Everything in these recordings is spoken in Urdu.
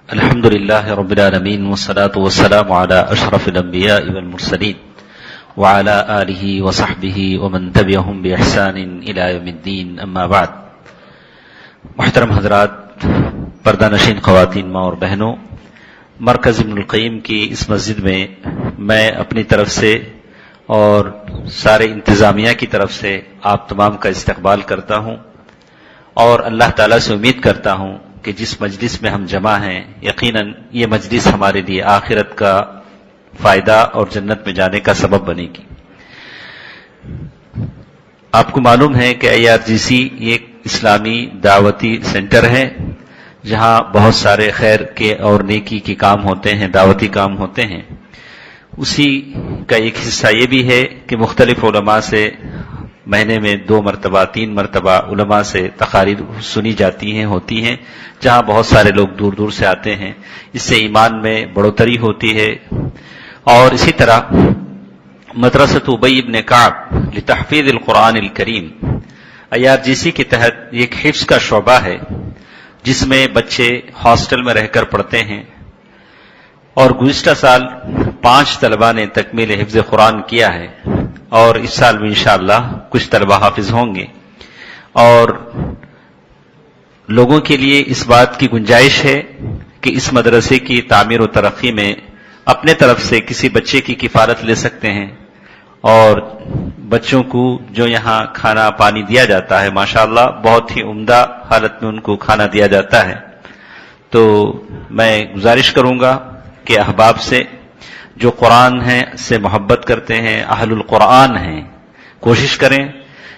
الحمد لله رب العالمين والصلاة والسلام على أشرف الأنبياء والمرسلين وعلى آله وصحبه ومن تبعهم بإحسان إلى يوم الدين أما بعد. محترم حضرات، پردہ نشین خواتین، ماں اور بہنوں، مرکز ابن القیم کی اس مسجد میں میں اپنی طرف سے اور سارے انتظامیہ کی طرف سے آپ تمام کا استقبال کرتا ہوں اور اللہ تعالیٰ سے امید کرتا ہوں کہ جس مجلس میں ہم جمع ہیں، یقیناً یہ مجلس ہمارے لیے آخرت کا فائدہ اور جنت میں جانے کا سبب بنے گی. آپ کو معلوم ہے کہ IRGC ایک اسلامی دعوتی سینٹر ہے جہاں بہت سارے خیر کے اور نیکی کے کام ہوتے ہیں، دعوتی کام ہوتے ہیں. اسی کا ایک حصہ یہ بھی ہے کہ مختلف علماء سے مہینے میں 2 مرتبہ 3 مرتبہ علماء سے تقاریر سنی جاتی ہیں، ہوتی ہیں، جہاں بہت سارے لوگ دور دور سے آتے ہیں. اس سے ایمان میں بڑھوتری ہوتی ہے. اور اسی طرح مدرسۃ ابی ابن کعب لتحفیظ القرآن الکریم IRGC کے تحت ایک حفظ کا شعبہ ہے جس میں بچے ہاسٹل میں رہ کر پڑھتے ہیں، اور گزشتہ سال 5 طلباء نے تکمیل حفظ قرآن کیا ہے، اور اس سال بھی انشاءاللہ کچھ طلباء حافظ ہوں گے. اور لوگوں کے لیے اس بات کی گنجائش ہے کہ اس مدرسے کی تعمیر و ترقی میں اپنے طرف سے کسی بچے کی کفالت لے سکتے ہیں، اور بچوں کو جو یہاں کھانا پانی دیا جاتا ہے ماشاءاللہ بہت ہی عمدہ حالت میں ان کو کھانا دیا جاتا ہے. تو میں گزارش کروں گا کہ احباب سے جو قرآن ہے سے محبت کرتے ہیں، اہل القرآن ہیں، کوشش کریں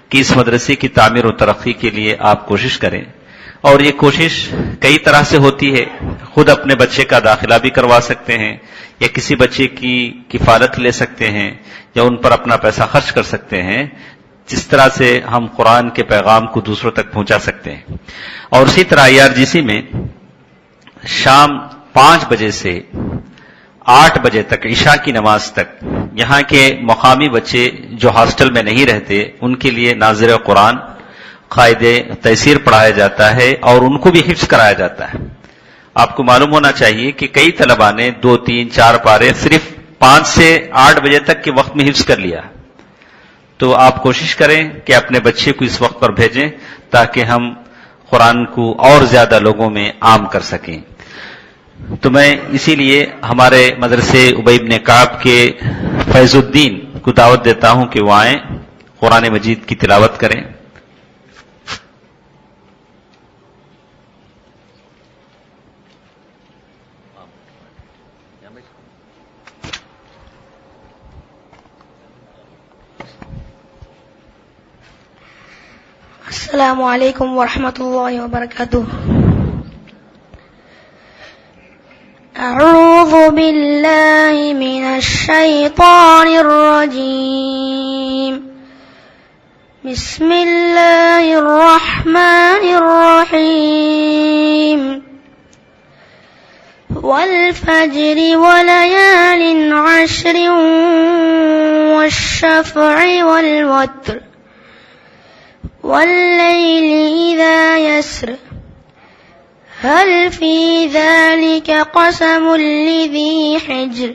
کہ اس مدرسے کی تعمیر و ترقی کے لیے آپ کوشش کریں. اور یہ کوشش کئی طرح سے ہوتی ہے. خود اپنے بچے کا داخلہ بھی کروا سکتے ہیں، یا کسی بچے کی کفالت لے سکتے ہیں، یا ان پر اپنا پیسہ خرچ کر سکتے ہیں. جس طرح سے ہم قرآن کے پیغام کو دوسروں تک پہنچا سکتے ہیں. اور اسی طرح IRGC میں شام 5 بجے سے 8 بجے تک، عشاء کی نماز تک، یہاں کے مقامی بچے جو ہاسٹل میں نہیں رہتے ان کے لیے ناظر قرآن قائد تیسیر پڑھایا جاتا ہے، اور ان کو بھی حفظ کرایا جاتا ہے. آپ کو معلوم ہونا چاہیے کہ کئی طلباء نے 2 3 4 پارے صرف 5 سے 8 بجے تک کے وقت میں حفظ کر لیا. تو آپ کوشش کریں کہ اپنے بچے کو اس وقت پر بھیجیں تاکہ ہم قرآن کو اور زیادہ لوگوں میں عام کر سکیں. تو میں اسی لیے ہمارے مدرسے ابی ابن کعب کے فیض الدین کو دعوت دیتا ہوں کہ وہ آئیں، قرآن مجید کی تلاوت کریں. السلام علیکم ورحمۃ اللہ وبرکاتہ. اعوذ باللہ من الشیطان الرجیم. بسم اللہ الرحمن الرحیم. والفجر وليال عشر والشفع والوتر والليل إذا يسر هل في ذلك قسم لذي حجر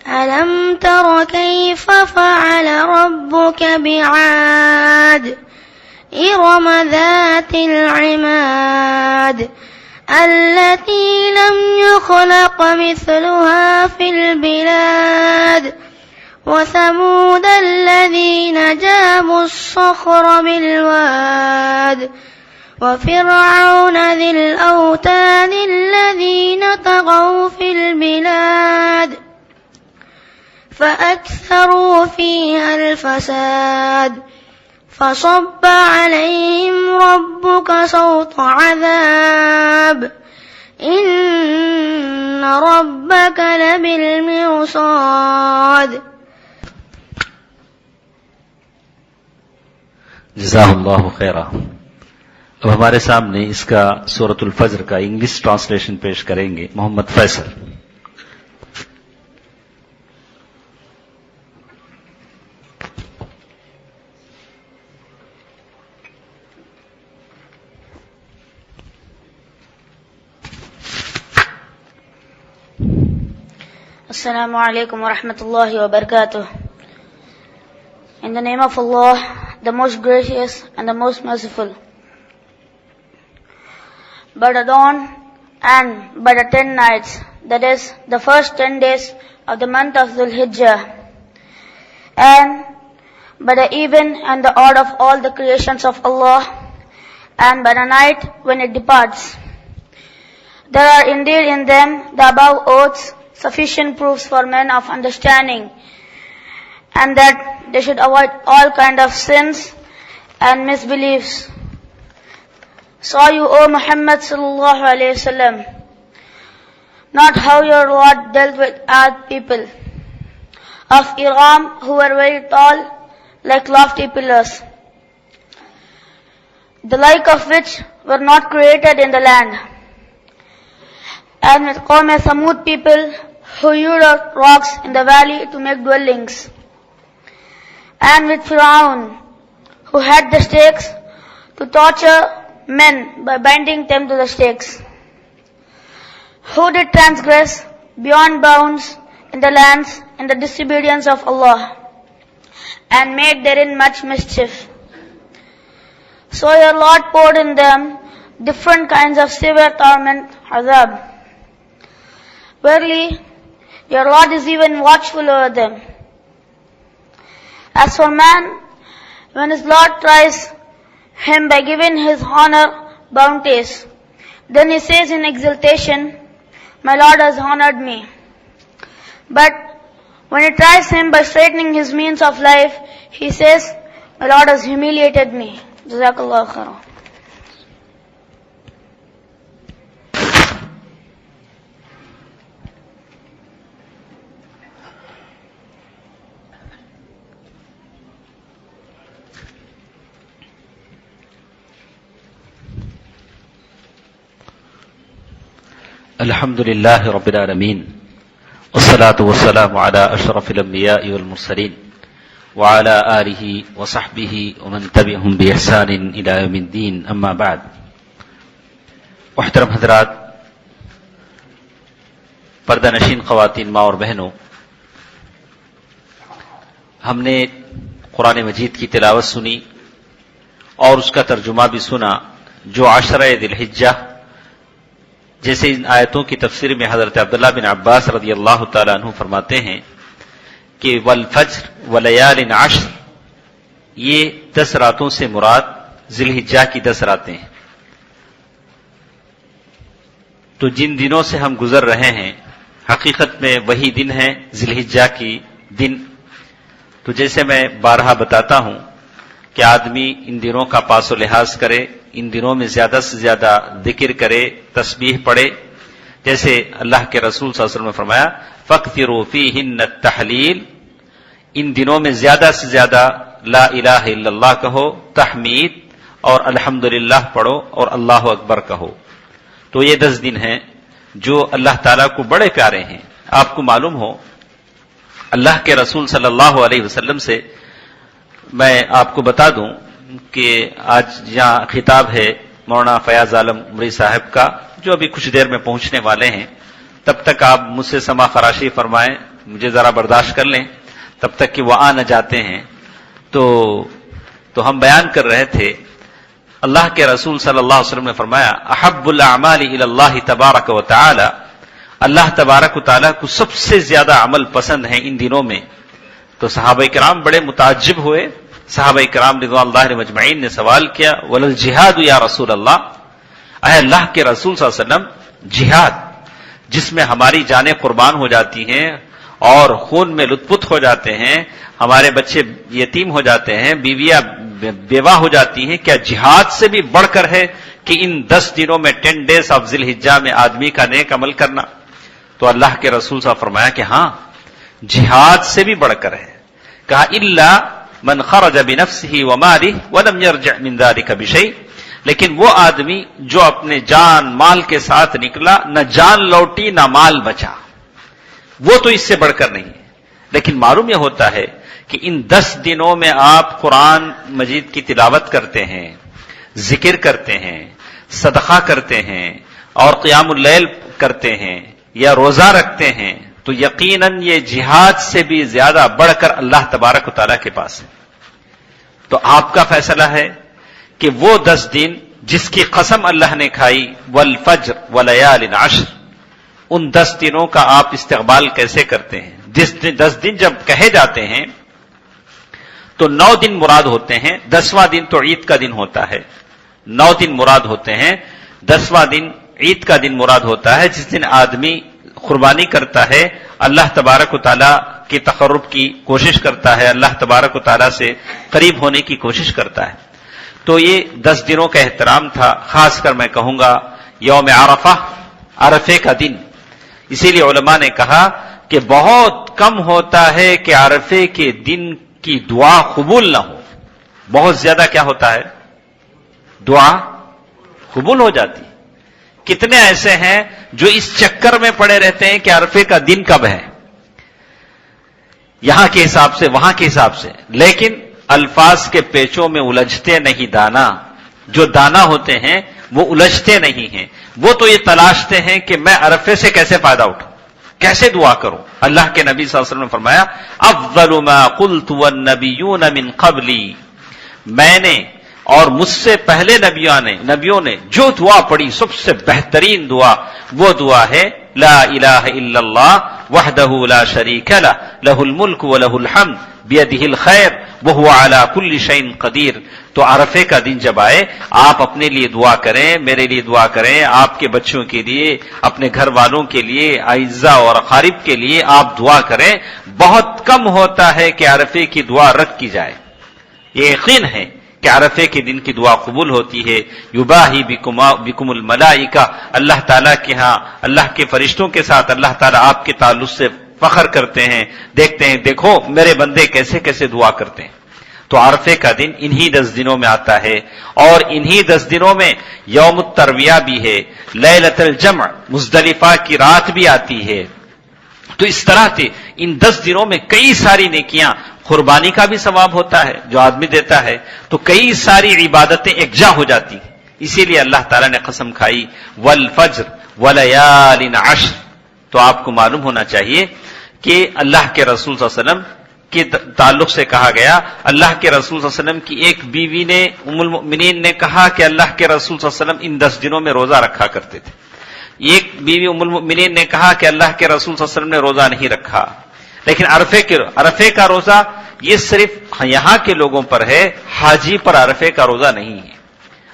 ألم تر كيف فعل ربك بعاد إرم ذات العماد التي لم يخلق مثلها في البلاد وثمود الذين جابوا الصخر بالواد وفرعون ذي الأوتاد الذين طغوا في البلاد فأكثروا فيها الفساد فصب عليهم ربك صوت عذاب إن ربك لبالمرصاد. جزاہ اللہ خیرہ. اب ہمارے سامنے اس کا سورۃ الفجر کا انگلش ٹرانسلیشن پیش کریں گے محمد Faisal. Assalamu alaikum wa rahmatullahi wa barakatuh. In the name of Allah, the most gracious and the most merciful. By the dawn and by the 10 nights, that is, the first 10 days of the month of Dhul Hijjah, and by the even and the odd of all the creations of Allah, and by the night when it departs. There are indeed in them the above oaths sufficient proofs for men of understanding, and that they should avoid all kind of sins and misbeliefs. Saw you, O Muhammad sallallahu alayhi wasallam, not how your Lord dealt with Ad people of Iram who were very tall, like lofty pillars, the like of which were not created in the land, and with Qawm Thamud people who hewed out rocks in the valley to make dwellings, and with Fir'aun who had the stakes to torture men by binding them to the stakes, who did transgress beyond bounds in the lands in the disobedience of Allah, and made therein much mischief. So your Lord poured in them different kinds of severe torment, azab. Verily, your Lord is even watchful over them. As for man, when his Lord tries him by giving his honor bounties, then he says in exultation, my Lord has honored me. But when he tries him by straightening his means of life, he says, my Lord has humiliated me. Jazakallah khairan. الحمد لله رب العالمين والصلاة والسلام على أشرف الأنبياء والمرسلين وعلى آله وصحبه ومن تبعهم بإحسان إلى يوم الدين أما بعد. محترم حضرات، پردہ نشین خواتین، ماں اور بہنوں، ہم نے قرآن مجید کی تلاوت سنی اور اس کا ترجمہ بھی سنا، جو عشرہ ذی الحجہ، جیسے ان آیتوں کی تفسیر میں حضرت عبداللہ بن عباس رضی اللہ تعالیٰ عنہ فرماتے ہیں کہ والفجر ولیال عشر، یہ 10 راتوں سے مراد ذی الحجہ کی 10 راتیں ہیں. تو جن دنوں سے ہم گزر رہے ہیں حقیقت میں وہی دن ہیں ذی الحجہ کی دن. تو جیسے میں بارہا بتاتا ہوں کہ آدمی ان دنوں کا پاس و لحاظ کرے، ان دنوں میں زیادہ سے زیادہ ذکر کرے، تسبیح پڑھے. جیسے اللہ کے رسول صلی اللہ علیہ وسلم نے فرمایا فَاكْثِرُوا فِيهِنَّ التَّحْلِيلَ، ان دنوں میں زیادہ سے زیادہ لا الہ الا اللہ کہو، تحمید اور الحمدللہ پڑھو اور اللہ اکبر کہو. تو یہ 10 دن ہیں جو اللہ تعالیٰ کو بڑے پیارے ہیں. آپ کو معلوم ہو اللہ کے رسول صلی اللہ علیہ وسلم سے میں آپ کو بتا دوں کہ آج یہاں خطاب ہے مولانا فیاض عالم عمری صاحب کا، جو ابھی کچھ دیر میں پہنچنے والے ہیں. تب تک آپ مجھ سے سما فراشی فرمائیں، مجھے ذرا برداشت کر لیں تب تک کہ وہ آ نہ جاتے ہیں. تو ہم بیان کر رہے تھے اللہ کے رسول صلی اللہ علیہ وسلم نے فرمایا احب الاعمال الی اللہ تبارک و تعالی، اللہ تبارک و تعالی کو سب سے زیادہ عمل پسند ہیں ان دنوں میں. تو صحابہ کرام بڑے متعجب ہوئے. صحابہ کرام رضوان اللہ علیہم اجمعین نے سوال کیا وللجہاد یا رسول اللہ، اے اللہ کے رسول صلی اللہ علیہ وسلم، جہاد جس میں ہماری جانیں قربان ہو جاتی ہیں اور خون میں لت پت ہو جاتے ہیں، ہمارے بچے یتیم ہو جاتے ہیں، بیویاں بیوہ ہو جاتی ہیں، کیا جہاد سے بھی بڑھ کر ہے کہ ان 10 دنوں میں 10 days آف ذی الحجہ میں آدمی کا نیک عمل کرنا؟ تو اللہ کے رسول صاحب فرمایا کہ ہاں، جہاد سے بھی بڑھ کر ہے. کہا الا من خرج بنفسه وماله ولم يرجع من ذلك بشيء، لیکن وہ آدمی جو اپنے جان مال کے ساتھ نکلا، نہ جان لوٹی نہ مال بچا، وہ تو اس سے بڑھ کر نہیں ہے. لیکن معلوم یہ ہوتا ہے کہ ان 10 دنوں میں آپ قرآن مجید کی تلاوت کرتے ہیں، ذکر کرتے ہیں، صدقہ کرتے ہیں اور قیام اللیل کرتے ہیں یا روزہ رکھتے ہیں، تو یقیناً یہ جہاد سے بھی زیادہ بڑھ کر اللہ تبارک و تعالیٰ کے پاس ہے. تو آپ کا فیصلہ ہے کہ وہ 10 دن جس کی قسم اللہ نے کھائی والفجر ولیال عشر، ان 10 دنوں کا آپ استقبال کیسے کرتے ہیں. 10 دن جب کہے جاتے ہیں تو 9 دن مراد ہوتے ہیں، 10واں دن تو عید کا دن ہوتا ہے. 9 دن مراد ہوتے ہیں، 10واں دن عید کا دن مراد ہوتا ہے، جس دن آدمی قربانی کرتا ہے، اللہ تبارک و تعالیٰ کی تقرب کی کوشش کرتا ہے، اللہ تبارک و تعالیٰ سے قریب ہونے کی کوشش کرتا ہے. تو یہ 10 دنوں کا احترام تھا. خاص کر میں کہوں گا یوم عرفہ، عرفے کا دن. اسی لیے علماء نے کہا کہ بہت کم ہوتا ہے کہ عرفے کے دن کی دعا قبول نہ ہو. بہت زیادہ کیا ہوتا ہے؟ دعا قبول ہو جاتی. کتنے ایسے ہیں جو اس چکر میں پڑے رہتے ہیں کہ عرفے کا دن کب ہے، یہاں کے حساب سے وہاں کے حساب سے، لیکن الفاظ کے پیچوں میں الجھتے نہیں. دانا جو دانا ہوتے ہیں وہ الجھتے نہیں ہیں. وہ تو یہ تلاشتے ہیں کہ میں عرفے سے کیسے فائدہ اٹھوں، کیسے دعا کروں. اللہ کے نبی صلی اللہ علیہ وسلم نے فرمایا افضل ما قلت والنبیون من قبلی، میں نے اور مجھ سے پہلے نبیوں نے جو دعا پڑھی سب سے بہترین دعا وہ دعا ہے لا الہ الا اللہ وحدہ لا شریک لہ لہ الملک ولہ الحمد بیدہ الخیر وہو علی کل شیء قدیر. تو عرفے کا دن جب آئے آپ اپنے لیے دعا کریں، میرے لیے دعا کریں، آپ کے بچوں کے لیے، اپنے گھر والوں کے لیے، اعزاء اور اقارب کے لیے آپ دعا کریں. بہت کم ہوتا ہے کہ عرفے کی دعا رد کی جائے. یہ یقین ہے کہ عرفے کے دن کی دعا قبول ہوتی ہے. یباہی بکم الملائکہ، اللہ تعالیٰ کے ہاں اللہ کے فرشتوں کے ساتھ اللہ تعالیٰ آپ کے تعلق سے فخر کرتے ہیں، دیکھتے ہیں دیکھو میرے بندے کیسے کیسے دعا کرتے ہیں. تو عرفے کا دن انہی 10 دنوں میں آتا ہے، اور انہی 10 دنوں میں یوم الترویہ بھی ہے، لیلۃ الجمع مزدلفہ کی رات بھی آتی ہے. تو اس طرح سے ان 10 دنوں میں کئی ساری نیکیاں، قربانی کا بھی ثواب ہوتا ہے جو آدمی دیتا ہے، تو کئی ساری عبادتیں یکجا ہو جاتی ہیں. اسی لیے اللہ تعالیٰ نے قسم کھائی والفجر ولیال عشر. تو آپ کو معلوم ہونا چاہیے کہ اللہ کے رسول صلی اللہ علیہ وسلم کے تعلق سے کہا گیا. اللہ کے رسول صلی اللہ علیہ وسلم کی ایک بیوی نے ام المؤمنین نے کہا کہ اللہ کے رسول صلی اللہ علیہ وسلم ان 10 دنوں میں روزہ رکھا کرتے تھے. ایک بیوی ام المؤمنین نے کہا کہ اللہ کے رسول صلی اللہ علیہ وسلم نے روزہ نہیں رکھا. لیکن عرفے کا روزہ یہ صرف یہاں کے لوگوں پر ہے، حاجی پر عرفے کا روزہ نہیں ہے.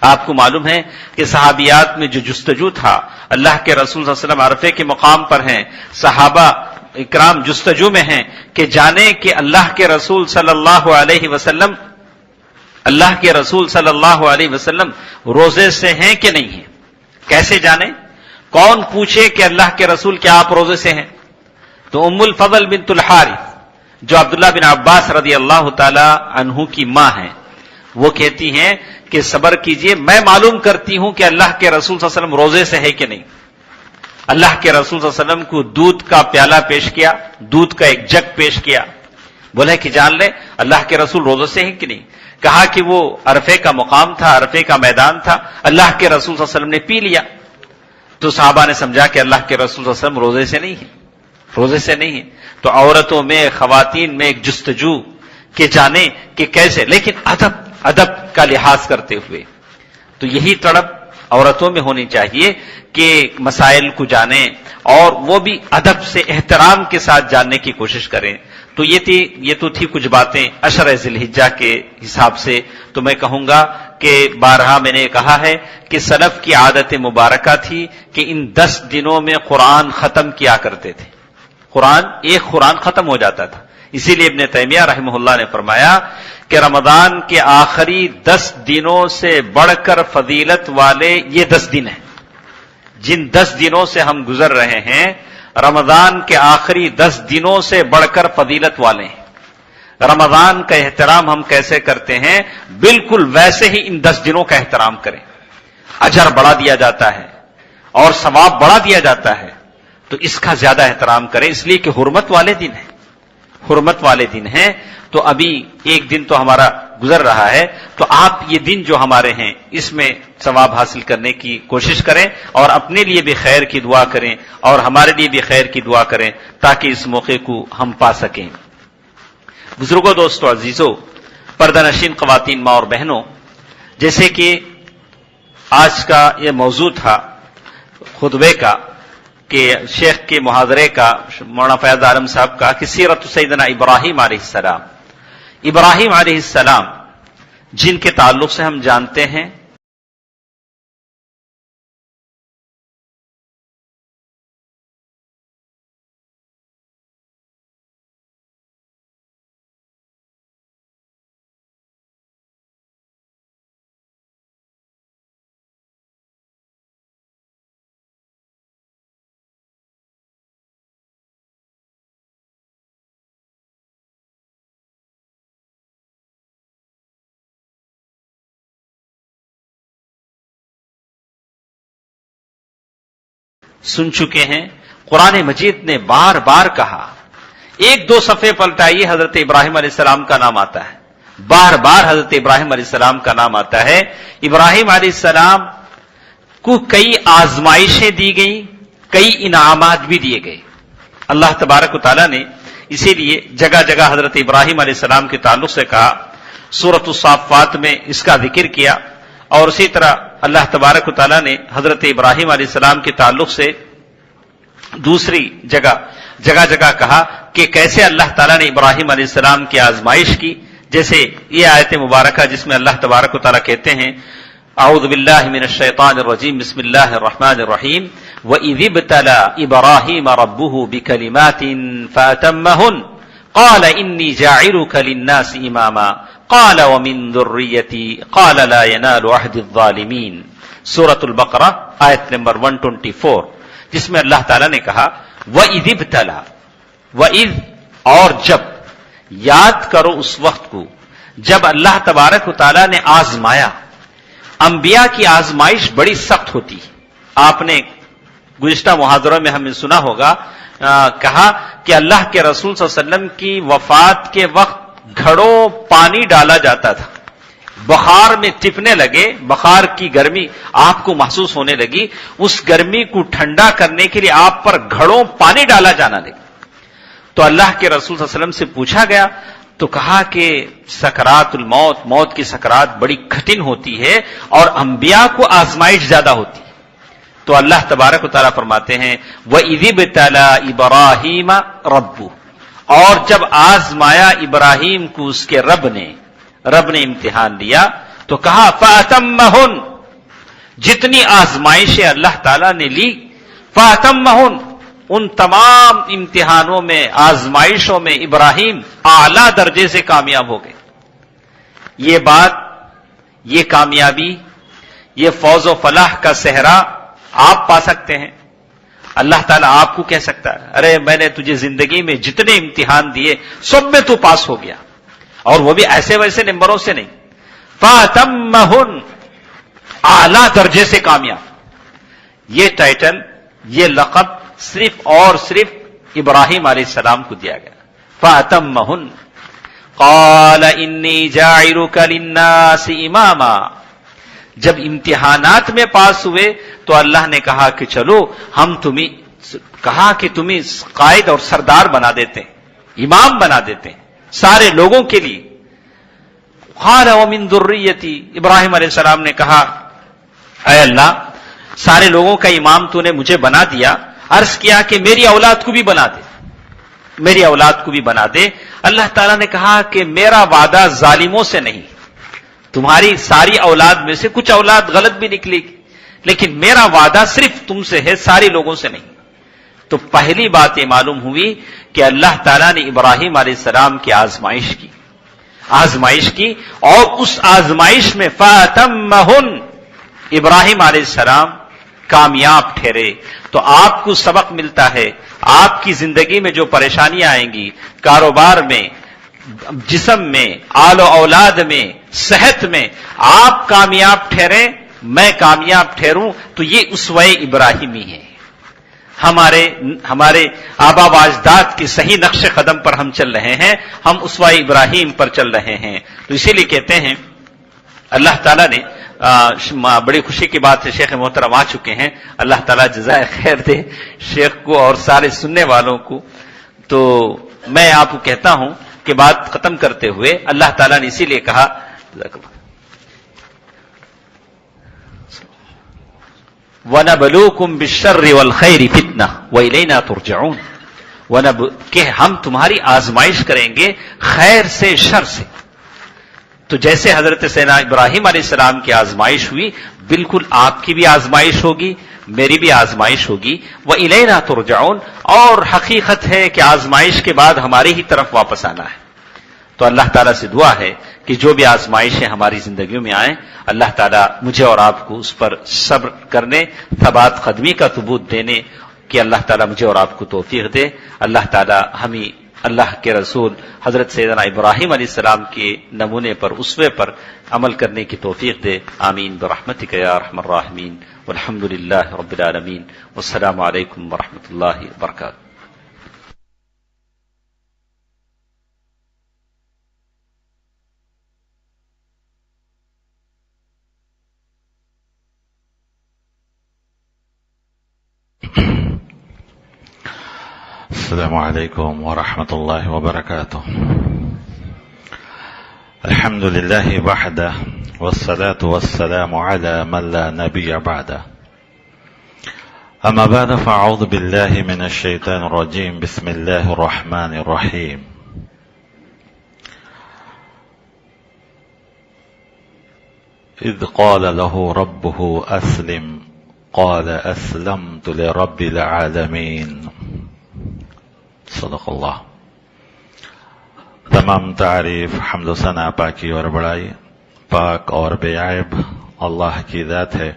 آپ کو معلوم ہے کہ صحابیات میں جو جستجو تھا، اللہ کے رسول صلی اللہ علیہ وسلم عرفے کے مقام پر ہیں، صحابہ اکرام جستجو میں ہیں کہ جانے کہ اللہ کے رسول صلی اللہ علیہ وسلم روزے سے ہیں کہ نہیں ہیں. کیسے جانے؟ کون پوچھے کہ اللہ کے رسول کیا آپ روزے سے ہیں؟ تو ام الفضل بنت الحارث جو عبداللہ بن عباس رضی اللہ تعالی عنہ کی ماں ہیں، وہ کہتی ہیں کہ صبر کیجئے، میں معلوم کرتی ہوں کہ اللہ کے رسول صلی اللہ علیہ وسلم روزے سے ہے کہ نہیں. اللہ کے رسول صلی اللہ علیہ وسلم کو دودھ کا پیالہ پیش کیا، دودھ کا ایک جگ پیش کیا. بولے کہ جان لے اللہ کے رسول روزے سے ہیں کہ نہیں. کہا کہ وہ عرفے کا مقام تھا، عرفے کا میدان تھا، اللہ کے رسول صلی اللہ علیہ وسلم نے پی لیا. تو صحابہ نے سمجھا کہ اللہ کے رسول صلی اللہ علیہ وسلم روزے سے نہیں ہے، روزے سے نہیں ہے. تو عورتوں میں، خواتین میں ایک جستجو کہ جانے کہ کیسے، لیکن ادب کا لحاظ کرتے ہوئے. تو یہی تڑپ عورتوں میں ہونی چاہیے کہ مسائل کو جانیں، اور وہ بھی ادب سے، احترام کے ساتھ جاننے کی کوشش کریں. تو یہ تو تھی کچھ باتیں عشر ذی الحجہ کے حساب سے. تو میں کہوں گا کہ بارہا میں نے کہا ہے کہ سلف کی عادت مبارکہ تھی کہ ان 10 دنوں میں قرآن ختم کیا کرتے تھے. ایک قرآن ختم ہو جاتا تھا. اسی لیے ابن تیمیہ رحمہ اللہ نے فرمایا کہ رمضان کے آخری 10 دنوں سے بڑھ کر فضیلت والے یہ 10 دن ہیں. جن 10 دنوں سے ہم گزر رہے ہیں، رمضان کے آخری 10 دنوں سے بڑھ کر فضیلت والے ہیں. رمضان کا احترام ہم کیسے کرتے ہیں، بالکل ویسے ہی ان 10 دنوں کا احترام کریں. اجر بڑھا دیا جاتا ہے اور ثواب بڑھا دیا جاتا ہے، تو اس کا زیادہ احترام کریں، اس لیے کہ حرمت والے دن ہیں. حرمت والے دن ہیں، تو ابھی ایک دن تو ہمارا گزر رہا ہے، تو آپ یہ دن جو ہمارے ہیں اس میں ثواب حاصل کرنے کی کوشش کریں اور اپنے لیے بھی خیر کی دعا کریں اور ہمارے لیے بھی خیر کی دعا کریں تاکہ اس موقع کو ہم پا سکیں۔ بزرگوں، دوستو، عزیزو، پردہ نشین خواتین، ماں اور بہنوں، جیسے کہ آج کا یہ موضوع تھا خطبے کا کہ شیخ کے محاضرے کا، مولانا فیاض عالم صاحب کا، کہ سیرت سیدنا ابراہیم علیہ السلام، ابراہیم علیہ السلام جن کے تعلق سے ہم جانتے ہیں سن چکے ہیں، قرآن مجید نے بار بار کہا، ایک دو صفحے پلٹائیے حضرت ابراہیم علیہ السلام کا نام آتا ہے، بار بار حضرت ابراہیم علیہ السلام کا نام آتا ہے۔ ابراہیم علیہ السلام کو کئی آزمائشیں دی گئیں، کئی انعامات بھی دیے گئے۔ اللہ تبارک و تعالیٰ نے اسی لیے جگہ جگہ حضرت ابراہیم علیہ السلام کے تعلق سے کہا، سورۃ الصافات میں اس کا ذکر کیا، اور اسی طرح اللہ تبارک و تعالیٰ نے حضرت ابراہیم علیہ السلام کے تعلق سے دوسری جگہ جگہ کہا کہ کیسے اللہ تعالیٰ نے ابراہیم علیہ السلام کی آزمائش کی، جیسے یہ آیت مبارکہ جس میں اللہ تبارک و تعالیٰ کہتے ہیں، اعوذ باللہ من الشیطان الرجیم، بسم اللہ الرحمن الرحیم، وَإِذِ ابْتَلَى إِبْرَاهِيمَ رَبُّهُ بِكَلِمَاتٍ فَأَتَمَّهُنَّ قَالَ إِنِّي جَاعِلُكَ لِلنَّاسِ إِمَامًا قَالَ وَمِن ذُرِّيَّتِي قَالَ لَا يَنَالُ عَهْدِ الظَّالِمِينَ، سورۃ البقرہ آیت نمبر 124، جس میں اللہ تعالیٰ نے کہا وَإِذِ ابْتَلَى، وَإِذ، اور جب، یاد کرو اس وقت کو جب اللہ تبارک و تعالیٰ نے آزمایا۔ انبیاء کی آزمائش بڑی سخت ہوتی ہے۔ آپ نے گزشتہ محاضروں میں ہم نے سنا ہوگا، کہا کہ اللہ کے رسول صلی اللہ علیہ وسلم کی وفات کے وقت گھڑوں پانی ڈالا جاتا تھا، بخار میں ٹپنے لگے، بخار کی گرمی آپ کو محسوس ہونے لگی، اس گرمی کو ٹھنڈا کرنے کے لیے آپ پر گھڑوں پانی ڈالا جانا لگا۔ تو اللہ کے رسول صلی اللہ علیہ وسلم سے پوچھا گیا تو کہا کہ سکرات الموت، موت کی سکرات بڑی کٹھن ہوتی ہے اور انبیاء کو آزمائش زیادہ ہوتی ہے۔ تو اللہ تبارک و تعالیٰ فرماتے ہیں وَإِذِ ابْتَلَى إِبْرَاهِيمَ رَبُّهُ، اور جب آزمایا ابراہیم کو اس کے رب نے امتحان لیا تو کہا فَأَتَمَّهُنَّ، جتنی آزمائشیں اللہ تعالیٰ نے لی، فَأَتَمَّهُنَّ، ان تمام امتحانوں میں، آزمائشوں میں ابراہیم اعلیٰ درجے سے کامیاب ہو گئے۔ یہ بات، یہ کامیابی، یہ فوز و فلاح کا صحرا آپ پا سکتے ہیں۔ اللہ تعالیٰ آپ کو کہہ سکتا ہے ارے میں نے تجھے زندگی میں جتنے امتحان دیے سب میں تو پاس ہو گیا، اور وہ بھی ایسے ویسے نمبروں سے نہیں، فَأَتَمَّهُنَّ، اعلیٰ درجے سے کامیاب۔ یہ ٹائٹل، یہ لقب صرف اور صرف ابراہیم علیہ السلام کو دیا گیا، فَأَتَمَّهُنَّ قَالَ إِنِّي جَاعِلُكَ لِلنَّاسِ إِمَامًا، جب امتحانات میں پاس ہوئے تو اللہ نے کہا کہ چلو ہم تمہیں قائد اور سردار بنا دیتے ہیں، امام بنا دیتے ہیں سارے لوگوں کے لیے۔ قَالَ وَمِن ذُرِّيَّتِي، ابراہیم علیہ السلام نے کہا اے اللہ، سارے لوگوں کا امام تو نے مجھے بنا دیا، عرض کیا کہ میری اولاد کو بھی بنا دے، میری اولاد کو بھی بنا دے۔ اللہ تعالیٰ نے کہا کہ میرا وعدہ ظالموں سے نہیں، تمہاری ساری اولاد میں سے کچھ اولاد غلط بھی نکلی لیکن میرا وعدہ صرف تم سے ہے، سارے لوگوں سے نہیں۔ تو پہلی بات یہ معلوم ہوئی کہ اللہ تعالیٰ نے ابراہیم علیہ السلام کی آزمائش کی، اور اس آزمائش میں فَأَتَمَّهُنَّ، ابراہیم علیہ السلام کامیاب ٹھہرے۔ تو آپ کو سبق ملتا ہے، آپ کی زندگی میں جو پریشانیاں آئیں گی، کاروبار میں، جسم میں، آل و اولاد میں، صحت میں، آپ کامیاب ٹھہریں، میں کامیاب ٹھہروں، تو یہ اسوہ ابراہیمی ہے۔ ہمارے آبا و اجداد کی صحیح نقش قدم پر ہم چل رہے ہیں، ہم اسوہ ابراہیم پر چل رہے ہیں. تو اسی لیے کہتے ہیں اللہ تعالیٰ نے بڑی خوشی کی بات ہے، شیخ محترم آ چکے ہیں، اللہ تعالیٰ جزائے خیر دے شیخ کو اور سارے سننے والوں کو. تو میں آپ کو کہتا ہوں کہ بات ختم کرتے ہوئے اللہ تعالیٰ نے اسی لیے کہا وَنَبْلُوكُمْ بِالشَّرِّ وَالْخَيْرِ فِتْنَةً وَإِلَيْنَا تُرْجَعُونَ، کہ ہم تمہاری آزمائش کریں گے خیر سے شر سے. تو جیسے حضرت سیدنا ابراہیم علیہ السلام کی آزمائش ہوئی، بالکل آپ کی بھی آزمائش ہوگی، میری بھی آزمائش ہوگی. وَإِلَيْنَا تُرْجَعُونَ، اور حقیقت ہے کہ آزمائش کے بعد ہماری ہی طرف واپس آنا ہے. تو اللہ تعالیٰ سے دعا ہے کہ جو بھی آزمائشیں ہماری زندگیوں میں آئیں، اللہ تعالیٰ مجھے اور آپ کو اس پر صبر کرنے، ثبات قدمی کا ثبوت دینے کہ اللہ تعالیٰ مجھے اور آپ کو توفیق دے. اللہ تعالیٰ ہمیں اللہ کے رسول حضرت سیدنا ابراہیم علیہ السلام کے نمونے پر، اسوے پر عمل کرنے کی توفیق دے. آمین برحمتک یا ارحم الراحمین، والحمد للہ رب العالمین، والسلام علیکم ورحمۃ اللہ وبرکاتہ. السلام علیکم ورحمۃ اللہ وبرکاتہ. الحمد للہ وحدہ والصلاة والسلام علی من لا نبی بعدہ. اما بعد فاعوذ باللہ من الشیطان الرجیم. بسم اللہ الرحمن الرحیم. اذ قال له ربه اسلم قال اسلمت لرب العالمین. صدق اللہ. تمام تعریف، حمد و ثنا، پاکی اور بڑائی پاک اور بے عیب اللہ کی ذات ہے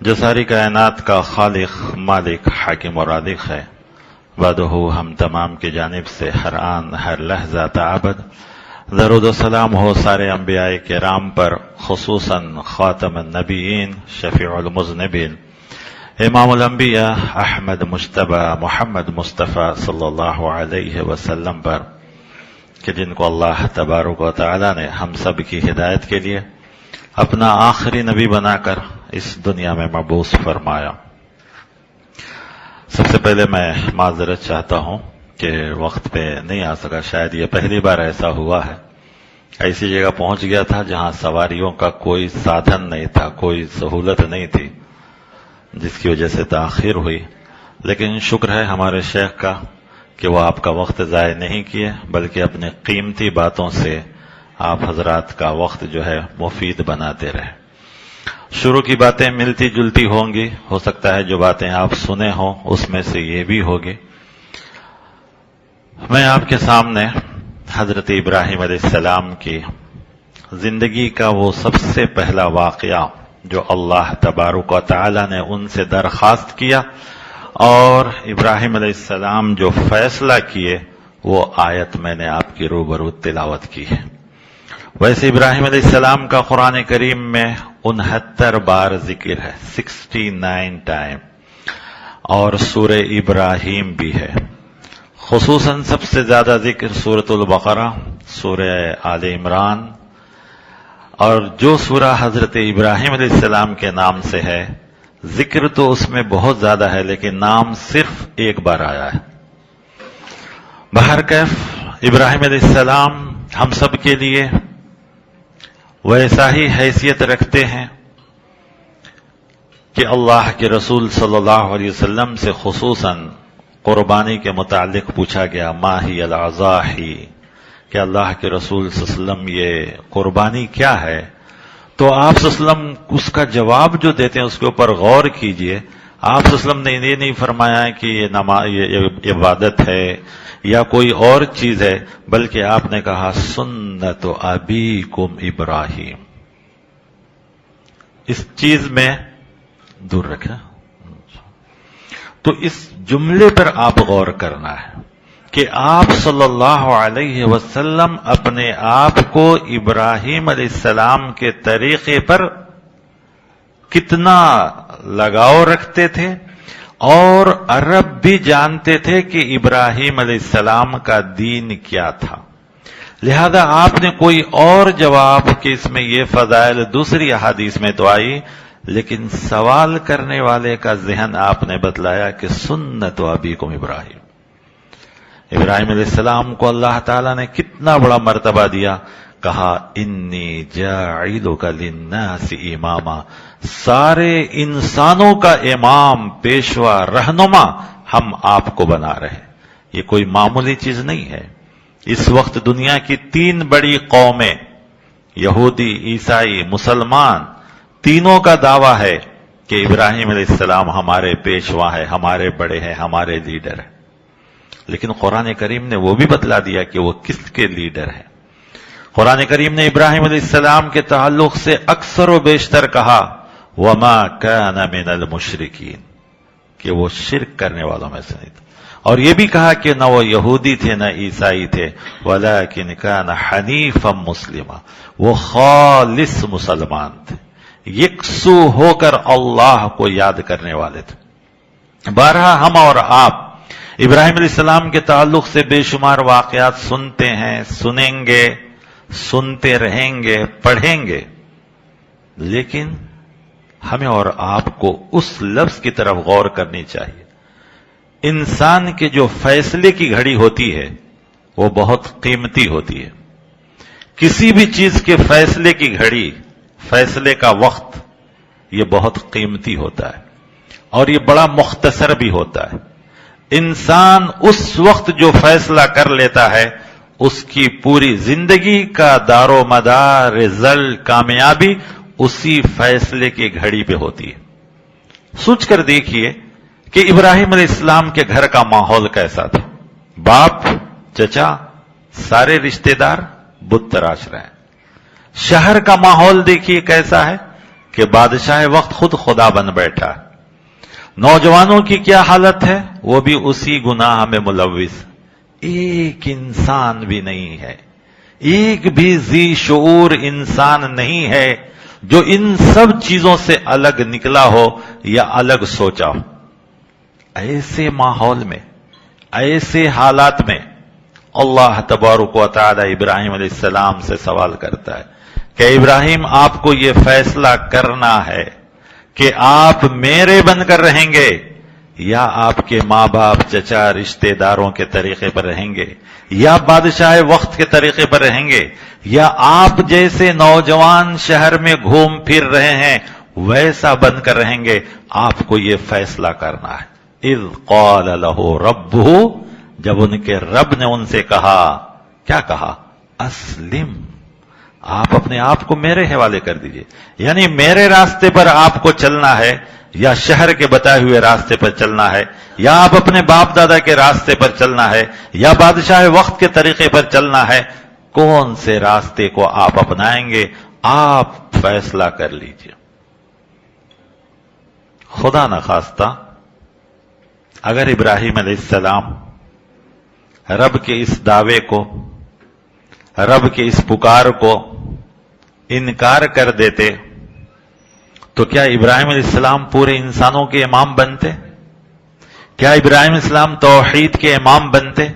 جو ساری کائنات کا خالق، مالک، حاکم اور رازق ہے. بعدہ ہم تمام کی جانب سے ہر آن ہر لحظہ تعبد درود و سلام ہو سارے انبیاء کرام پر، خصوصاً خاتم النبیین، شفیع المذنبین، امام الانبیاء احمد مجتبی محمد مصطفیٰ صلی اللہ علیہ وسلم پر، کہ جن کو اللہ تبارک و تعالی نے ہم سب کی ہدایت کے لیے اپنا آخری نبی بنا کر اس دنیا میں مبعوث فرمایا. سب سے پہلے میں معذرت چاہتا ہوں کہ وقت پہ نہیں آ سکا. شاید یہ پہلی بار ایسا ہوا ہے. ایسی جگہ پہنچ گیا تھا جہاں سواریوں کا کوئی سادھن نہیں تھا، کوئی سہولت نہیں تھی، جس کی وجہ سے تاخیر ہوئی. لیکن شکر ہے ہمارے شیخ کا کہ وہ آپ کا وقت ضائع نہیں کیے، بلکہ اپنے قیمتی باتوں سے آپ حضرات کا وقت جو ہے مفید بناتے رہے. شروع کی باتیں ملتی جلتی ہوں گی، ہو سکتا ہے جو باتیں آپ سنے ہوں اس میں سے یہ بھی ہوگی. میں آپ کے سامنے حضرت ابراہیم علیہ السلام کی زندگی کا وہ سب سے پہلا واقعہ جو اللہ تبارک و تعالی نے ان سے درخواست کیا اور ابراہیم علیہ السلام جو فیصلہ کیے، وہ آیت میں نے آپ کی روبرو تلاوت کی ہے. ویسے ابراہیم علیہ السلام کا قرآن کریم میں 69 بار ذکر ہے، 69 ٹائم، اور سورہ ابراہیم بھی ہے. خصوصاً سب سے زیادہ ذکر سورۃ البقرہ، سورہ آل عمران، اور جو سورہ حضرت ابراہیم علیہ السلام کے نام سے ہے، ذکر تو اس میں بہت زیادہ ہے لیکن نام صرف ایک بار آیا ہے. بہرکیف ابراہیم علیہ السلام ہم سب کے لیے ویسا ہی حیثیت رکھتے ہیں کہ اللہ کے رسول صلی اللہ علیہ وسلم سے خصوصاً قربانی کے متعلق پوچھا گیا، ما ہی الاضاحی، کہ اللہ کے رسول صلی اللہ علیہ وسلم یہ قربانی کیا ہے؟ تو آپ صلی اللہ علیہ وسلم اس کا جواب جو دیتے ہیں اس کے اوپر غور کیجئے. آپ صلی اللہ علیہ وسلم نے یہ نہیں فرمایا کہ یہ عبادت ہے یا کوئی اور چیز ہے، بلکہ آپ نے کہا سنت ابیکم ابراہیم. اس چیز میں دور رکھیں. تو اس جملے پر آپ غور کرنا ہے کہ آپ صلی اللہ علیہ وسلم اپنے آپ کو ابراہیم علیہ السلام کے طریقے پر کتنا لگاؤ رکھتے تھے اور عرب بھی جانتے تھے کہ ابراہیم علیہ السلام کا دین کیا تھا، لہذا آپ نے کوئی اور جواب کہ اس میں یہ فضائل دوسری احادیث میں تو آئی، لیکن سوال کرنے والے کا ذہن آپ نے بتلایا کہ سنت ابیکم ابراہیم. ابراہیم علیہ السلام کو اللہ تعالیٰ نے کتنا بڑا مرتبہ دیا، کہا انی جاعلک للناس اماما، سارے انسانوں کا امام، پیشوا، رہنما ہم آپ کو بنا رہے. یہ کوئی معمولی چیز نہیں ہے. اس وقت دنیا کی 3 بڑی قومیں، یہودی، عیسائی، مسلمان، تینوں کا دعویٰ ہے کہ ابراہیم علیہ السلام ہمارے پیشوا ہیں، ہمارے بڑے ہیں، ہمارے لیڈر ہیں. لیکن قرآن کریم نے وہ بھی بتلا دیا کہ وہ کس کے لیڈر ہیں. قرآن کریم نے ابراہیم علیہ السلام کے تعلق سے اکثر و بیشتر کہا وما کان من المشرکین، کہ وہ شرک کرنے والوں میں سے نہیں تھا. اور یہ بھی کہا کہ نہ وہ یہودی تھے نہ عیسائی تھے، ولکن کان حنیفا مسلما، وہ خالص مسلمان تھے، یکسو ہو کر اللہ کو یاد کرنے والے تھے. بارہا ہم اور آپ ابراہیم علیہ السلام کے تعلق سے بے شمار واقعات سنتے ہیں، سنیں گے، سنتے رہیں گے، پڑھیں گے، لیکن ہمیں اور آپ کو اس لفظ کی طرف غور کرنی چاہیے. انسان کے جو فیصلے کی گھڑی ہوتی ہے وہ بہت قیمتی ہوتی ہے. کسی بھی چیز کے فیصلے کی گھڑی، فیصلے کا وقت، یہ بہت قیمتی ہوتا ہے اور یہ بڑا مختصر بھی ہوتا ہے. انسان اس وقت جو فیصلہ کر لیتا ہے اس کی پوری زندگی کا دار و مدار، رزلٹ، کامیابی اسی فیصلے کی گھڑی پہ ہوتی ہے. سوچ کر دیکھیے کہ ابراہیم علیہ السلام کے گھر کا ماحول کیسا تھا. باپ، چچا، سارے رشتہ دار بت تراش رہے ہیں. شہر کا ماحول دیکھیے کیسا ہے کہ بادشاہ وقت خود خدا بن بیٹھا ہے. نوجوانوں کی کیا حالت ہے، وہ بھی اسی گناہ میں ملوث. ایک انسان بھی نہیں ہے، ایک بھی ذی شعور انسان نہیں ہے جو ان سب چیزوں سے الگ نکلا ہو یا الگ سوچا ہو. ایسے ماحول میں، ایسے حالات میں اللہ تبارک و تعالی ابراہیم علیہ السلام سے سوال کرتا ہے کہ ابراہیم، آپ کو یہ فیصلہ کرنا ہے کہ آپ میرے بن کر رہیں گے یا آپ کے ماں باپ، چچا، رشتہ داروں کے طریقے پر رہیں گے، یا بادشاہ وقت کے طریقے پر رہیں گے، یا آپ جیسے نوجوان شہر میں گھوم پھر رہے ہیں ویسا بن کر رہیں گے. آپ کو یہ فیصلہ کرنا ہے. اذ قال له ربہ، جب ان کے رب نے ان سے کہا، کیا کہا؟ اسلم، آپ اپنے آپ کو میرے حوالے کر دیجئے. یعنی میرے راستے پر آپ کو چلنا ہے یا شہر کے بتائے ہوئے راستے پر چلنا ہے، یا آپ اپنے باپ دادا کے راستے پر چلنا ہے، یا بادشاہ وقت کے طریقے پر چلنا ہے. کون سے راستے کو آپ اپنائیں گے، آپ فیصلہ کر لیجئے. خدا نخواستہ اگر ابراہیم علیہ السلام رب کے اس دعوے کو، رب کے اس پکار کو انکار کر دیتے تو کیا ابراہیم علیہ السلام پورے انسانوں کے امام بنتے؟ کیا ابراہیم علیہ السلام توحید کے امام بنتے؟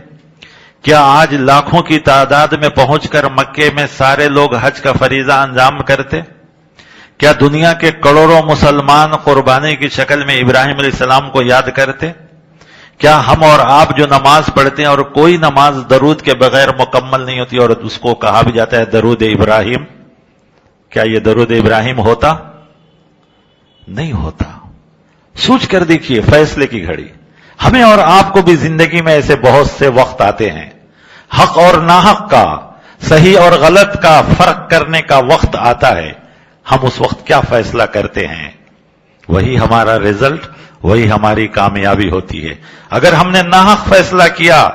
کیا آج لاکھوں کی تعداد میں پہنچ کر مکے میں سارے لوگ حج کا فریضہ انجام کرتے؟ کیا دنیا کے کروڑوں مسلمان قربانی کی شکل میں ابراہیم علیہ السلام کو یاد کرتے؟ کیا ہم اور آپ جو نماز پڑھتے ہیں اور کوئی نماز درود کے بغیر مکمل نہیں ہوتی اور اس کو کہا بھی جاتا ہے درود ابراہیم، کیا یہ درود ابراہیم ہوتا؟ نہیں ہوتا. سوچ کر دیکھیے فیصلے کی گھڑی. ہمیں اور آپ کو بھی زندگی میں ایسے بہت سے وقت آتے ہیں، حق اور ناحق کا، صحیح اور غلط کا فرق کرنے کا وقت آتا ہے. ہم اس وقت کیا فیصلہ کرتے ہیں، وہی ہمارا رزلٹ، وہی ہماری کامیابی ہوتی ہے. اگر ہم نے ناحق فیصلہ کیا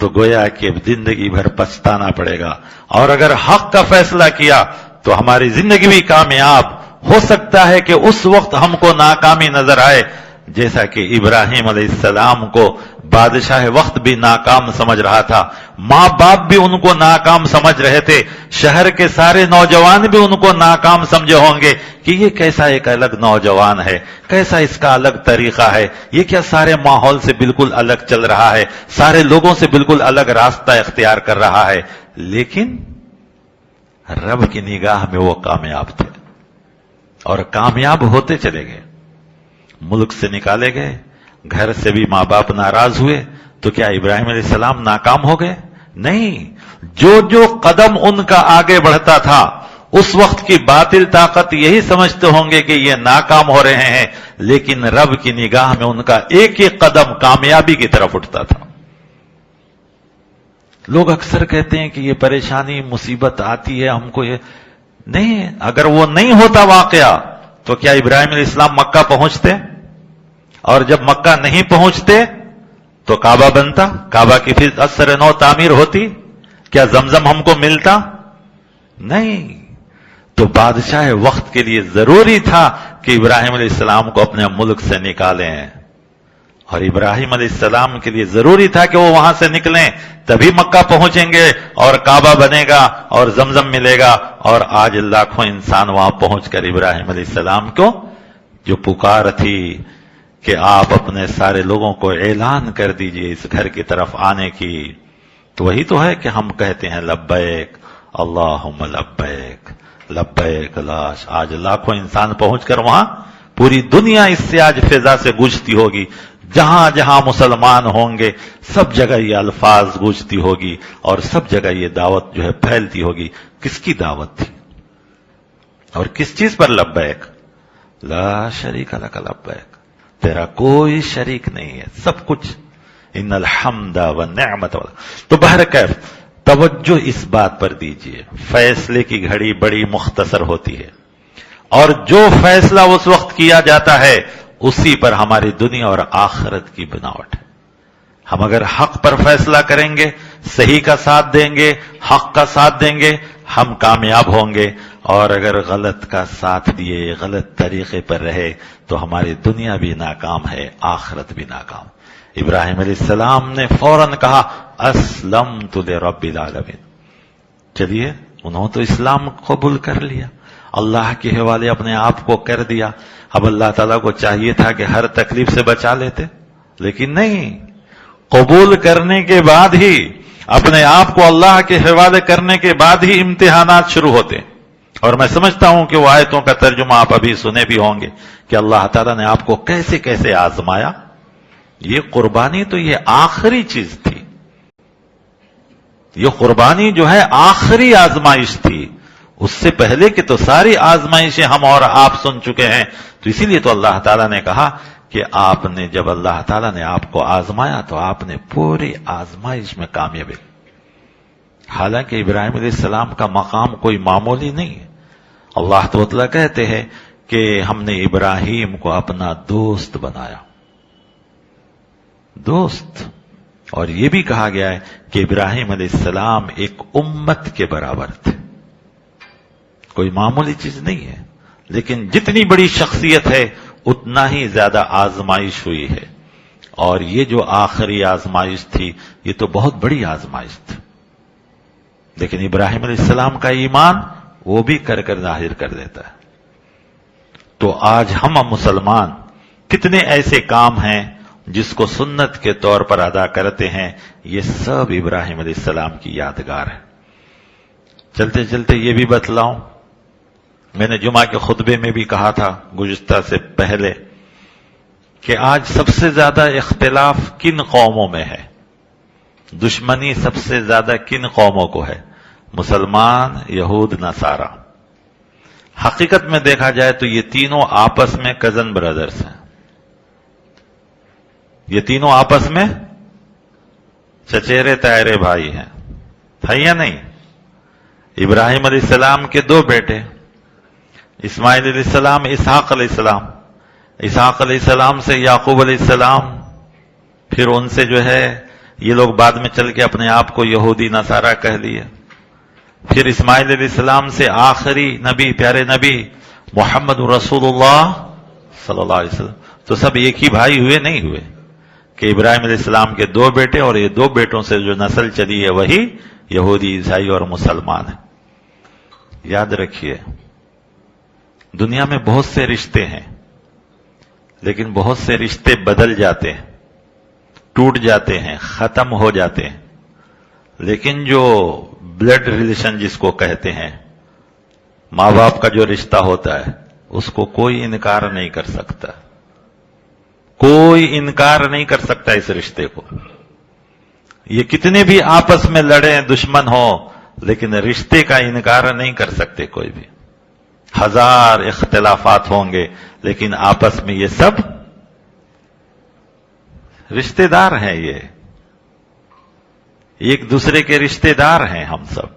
تو گویا کہ زندگی بھر پچھتانا پڑے گا، اور اگر حق کا فیصلہ کیا تو ہماری زندگی بھی کامیاب. ہو سکتا ہے کہ اس وقت ہم کو ناکامی نظر آئے، جیسا کہ ابراہیم علیہ السلام کو بادشاہ وقت بھی ناکام سمجھ رہا تھا، ماں باپ بھی ان کو ناکام سمجھ رہے تھے، شہر کے سارے نوجوان بھی ان کو ناکام سمجھے ہوں گے کہ یہ کیسا ایک الگ نوجوان ہے، کیسا اس کا الگ طریقہ ہے، یہ کیا سارے ماحول سے بالکل الگ چل رہا ہے، سارے لوگوں سے بالکل الگ راستہ اختیار کر رہا ہے. لیکن رب کی نگاہ میں وہ کامیاب تھے اور کامیاب ہوتے چلے گئے. ملک سے نکالے گئے، گھر سے بھی ماں باپ ناراض ہوئے، تو کیا ابراہیم علیہ السلام ناکام ہو گئے؟ نہیں. جو قدم ان کا آگے بڑھتا تھا اس وقت کی باطل طاقت یہی سمجھتے ہوں گے کہ یہ ناکام ہو رہے ہیں، لیکن رب کی نگاہ میں ان کا ایک ایک قدم کامیابی کی طرف اٹھتا تھا. لوگ اکثر کہتے ہیں کہ یہ پریشانی مصیبت آتی ہے ہم کو، یہ نہیں. اگر وہ نہیں ہوتا واقعہ تو کیا ابراہیم علیہ السلام مکہ پہنچتے؟ اور جب مکہ نہیں پہنچتے تو کعبہ بنتا؟ کعبہ کی پھر اثر نو تعمیر ہوتی؟ کیا زمزم ہم کو ملتا؟ نہیں. تو بادشاہ وقت کے لیے ضروری تھا کہ ابراہیم علیہ السلام کو اپنے ملک سے نکالیں، اور ابراہیم علیہ السلام کے لیے ضروری تھا کہ وہ وہاں سے نکلیں، تبھی مکہ پہنچیں گے اور کعبہ بنے گا اور زمزم ملے گا. اور آج لاکھوں انسان وہاں پہنچ کر ابراہیم علیہ السلام کو جو پکار تھی کہ آپ اپنے سارے لوگوں کو اعلان کر دیجئے اس گھر کی طرف آنے کی، تو وہی تو ہے کہ ہم کہتے ہیں لبیک اللہم لبیک لبیک لاش. آج لاکھوں انسان پہنچ کر وہاں، پوری دنیا اس سے آج فضا سے گونجتی ہوگی. جہاں جہاں مسلمان ہوں گے سب جگہ یہ الفاظ گونجتی ہوگی اور سب جگہ یہ دعوت جو ہے پھیلتی ہوگی. کس کی دعوت تھی اور کس چیز پر؟ لبیک لا شریک لک لبیک، تیرا کوئی شریک نہیں ہے، سب کچھ. ان الحمد والنعمت. تو بہرکیف توجہ اس بات پر دیجئے، فیصلے کی گھڑی بڑی مختصر ہوتی ہے، اور جو فیصلہ اس وقت کیا جاتا ہے اسی پر ہماری دنیا اور آخرت کی بناوٹ ہے. ہم اگر حق پر فیصلہ کریں گے، صحیح کا ساتھ دیں گے، حق کا ساتھ دیں گے، ہم کامیاب ہوں گے. اور اگر غلط کا ساتھ دیے، غلط طریقے پر رہے تو ہماری دنیا بھی ناکام ہے، آخرت بھی ناکام. ابراہیم علیہ السلام نے فوراً کہا اسلمت لرب العالمین. چلیے، انہوں تو اسلام قبول کر لیا، اللہ کے حوالے اپنے آپ کو کر دیا. اب اللہ تعالیٰ کو چاہیے تھا کہ ہر تکلیف سے بچا لیتے، لیکن نہیں. قبول کرنے کے بعد ہی، اپنے آپ کو اللہ کے حوالے کرنے کے بعد ہی امتحانات شروع ہوتے. اور میں سمجھتا ہوں کہ وہ آیتوں کا ترجمہ آپ ابھی سنے بھی ہوں گے کہ اللہ تعالیٰ نے آپ کو کیسے کیسے آزمایا. یہ قربانی تو یہ آخری چیز تھی، یہ قربانی جو ہے آخری آزمائش تھی. اس سے پہلے کی تو ساری آزمائشیں ہم اور آپ سن چکے ہیں. تو اسی لیے تو اللہ تعالیٰ نے کہا کہ آپ نے، جب اللہ تعالیٰ نے آپ کو آزمایا تو آپ نے پوری آزمائش میں کامیابی. حالانکہ ابراہیم علیہ السلام کا مقام کوئی معمولی نہیں ہے. اللہ تعالیٰ کہتے ہیں کہ ہم نے ابراہیم کو اپنا دوست بنایا، دوست. اور یہ بھی کہا گیا ہے کہ ابراہیم علیہ السلام ایک امت کے برابر تھے، کوئی معمولی چیز نہیں ہے. لیکن جتنی بڑی شخصیت ہے اتنا ہی زیادہ آزمائش ہوئی ہے. اور یہ جو آخری آزمائش تھی یہ تو بہت بڑی آزمائش تھی. لیکن ابراہیم علیہ السلام کا ایمان وہ بھی کر ظاہر کر دیتا ہے. تو آج ہم مسلمان کتنے ایسے کام ہیں جس کو سنت کے طور پر ادا کرتے ہیں، یہ سب ابراہیم علیہ السلام کی یادگار ہے. چلتے چلتے یہ بھی بتلاؤں، میں نے جمعہ کے خطبے میں بھی کہا تھا گزشتہ سے پہلے کہ آج سب سے زیادہ اختلاف کن قوموں میں ہے، دشمنی سب سے زیادہ کن قوموں کو ہے؟ مسلمان، یہود، نصارہ. حقیقت میں دیکھا جائے تو یہ تینوں آپس میں کزن برادرز ہیں. یہ تینوں آپس میں چچیرے تائرے بھائی ہیں، ہے یا نہیں؟ ابراہیم علیہ السلام کے دو بیٹے، اسماعیل علیہ السلام، اسحاق علیہ السلام. اسحاق علیہ السلام سے یعقوب علیہ السلام، پھر ان سے جو ہے یہ لوگ بعد میں چل کے اپنے آپ کو یہودی نصارہ کہہ لیے. پھر اسماعیل علیہ السلام سے آخری نبی، پیارے نبی محمد رسول اللہ صلی اللہ علیہ وسلم. تو سب ایک ہی بھائی ہوئے نہیں ہوئے کہ ابراہیم علیہ السلام کے دو بیٹے، اور یہ دو بیٹوں سے جو نسل چلی ہے وہی یہودی، عیسائی اور مسلمان ہے. یاد رکھیے دنیا میں بہت سے رشتے ہیں، لیکن بہت سے رشتے بدل جاتے ہیں، ٹوٹ جاتے ہیں، ختم ہو جاتے ہیں، لیکن جو بلڈ ریلیشن جس کو کہتے ہیں، ماں باپ کا جو رشتہ ہوتا ہے، اس کو کوئی انکار نہیں کر سکتا، کوئی انکار نہیں کر سکتا اس رشتے کو۔ یہ کتنے بھی آپس میں لڑیں، دشمن ہو، لیکن رشتے کا انکار نہیں کر سکتے کوئی بھی۔ ہزار اختلافات ہوں گے، لیکن آپس میں یہ سب رشتے دار ہیں، یہ ایک دوسرے کے رشتے دار ہیں ہم سب۔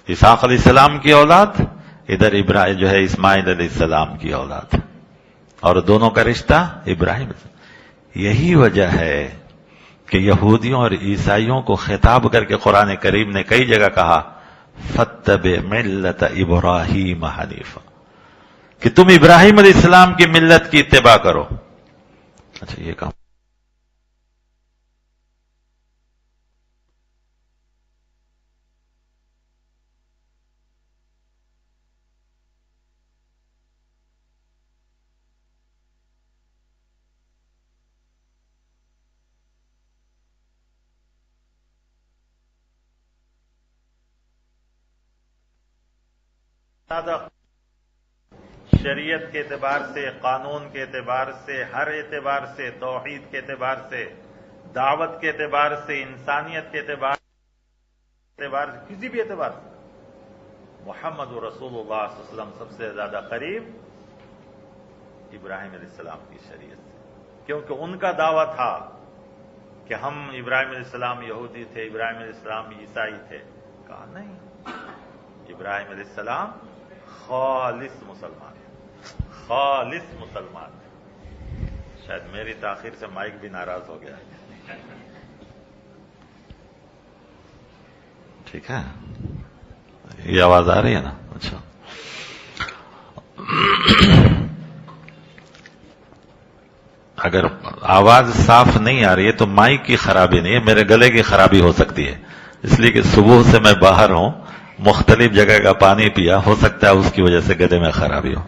اسحاق علیہ السلام کی اولاد، ادھر ابراہیم جو ہے اسماعیل علیہ السلام کی اولاد، اور دونوں کا رشتہ ابراہیم۔ یہی وجہ ہے کہ یہودیوں اور عیسائیوں کو خطاب کر کے قرآن کریم نے کئی جگہ کہا فَاتَّبِعْ مِلَّةَ إِبْرَاهِيمَ حَنِيفًا، کہ تم ابراہیم علیہ السلام کی ملت کی اتباع کرو۔ اچھا یہ کام شریعت کے اعتبار سے، قانون کے اعتبار سے، ہر اعتبار سے، توحید کے اعتبار سے، دعوت کے اعتبار سے، انسانیت کے اعتبار سے، کسی بھی اعتبار سے محمد رسول اللہ صلی اللہ علیہ وسلم سب سے زیادہ قریب ابراہیم علیہ السلام کی شریعت سے، کیونکہ ان کا دعویٰ تھا کہ ہم ابراہیم علیہ السلام یہودی تھے، ابراہیم علیہ السلام عیسائی تھے۔ کہا نہیں، ابراہیم علیہ السلام خالص مسلمان، خالص مسلمان۔ شاید میری تاخیر سے مائک بھی ناراض ہو گیا، ٹھیک ہے؟ یہ آواز آ رہی ہے نا؟ اچھا، اگر آواز صاف نہیں آ رہی ہے تو مائک کی خرابی نہیں ہے، میرے گلے کی خرابی ہو سکتی ہے، اس لیے کہ صبح سے میں باہر ہوں، مختلف جگہ کا پانی پیا، ہو سکتا ہے اس کی وجہ سے گلے میں خرابی ہو،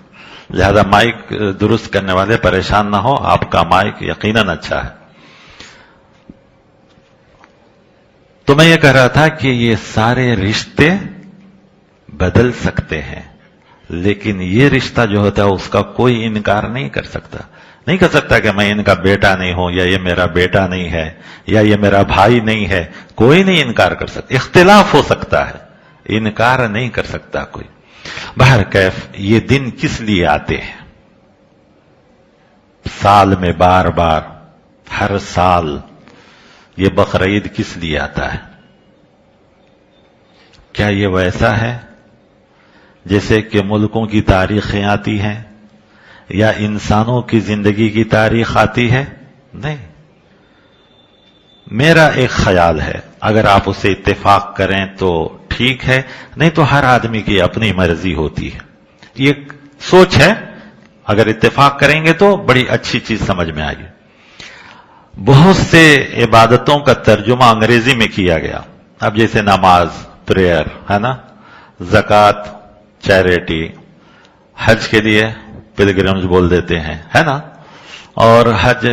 لہذا مائک درست کرنے والے پریشان نہ ہو، آپ کا مائک یقیناً اچھا ہے۔ تو میں یہ کہہ رہا تھا کہ یہ سارے رشتے بدل سکتے ہیں، لیکن یہ رشتہ جو ہوتا ہے اس کا کوئی انکار نہیں کر سکتا، نہیں کر سکتا کہ میں ان کا بیٹا نہیں ہوں، یا یہ میرا بیٹا نہیں ہے، یا یہ میرا بھائی نہیں ہے، کوئی نہیں انکار کر سکتا۔ اختلاف ہو سکتا ہے، انکار نہیں کر سکتا کوئی۔ بہرکیف یہ دن کس لیے آتے ہیں؟ سال میں بار بار، ہر سال یہ بقرعید کس لیے آتا ہے؟ کیا یہ ویسا ہے جیسے کہ ملکوں کی تاریخیں آتی ہیں یا انسانوں کی زندگی کی تاریخ آتی ہے؟ نہیں، میرا ایک خیال ہے، اگر آپ اسے اتفاق کریں تو ٹھیک ہے، نہیں تو ہر آدمی کی اپنی مرضی ہوتی ہے، یہ سوچ ہے، اگر اتفاق کریں گے تو بڑی اچھی چیز سمجھ میں آئے گی۔ بہت سے عبادتوں کا ترجمہ انگریزی میں کیا گیا، اب جیسے نماز، پریئر ہے نا، زکوٰۃ، چیریٹی، حج کے لیے پلگرمز بول دیتے ہیں، ہے نا، اور حج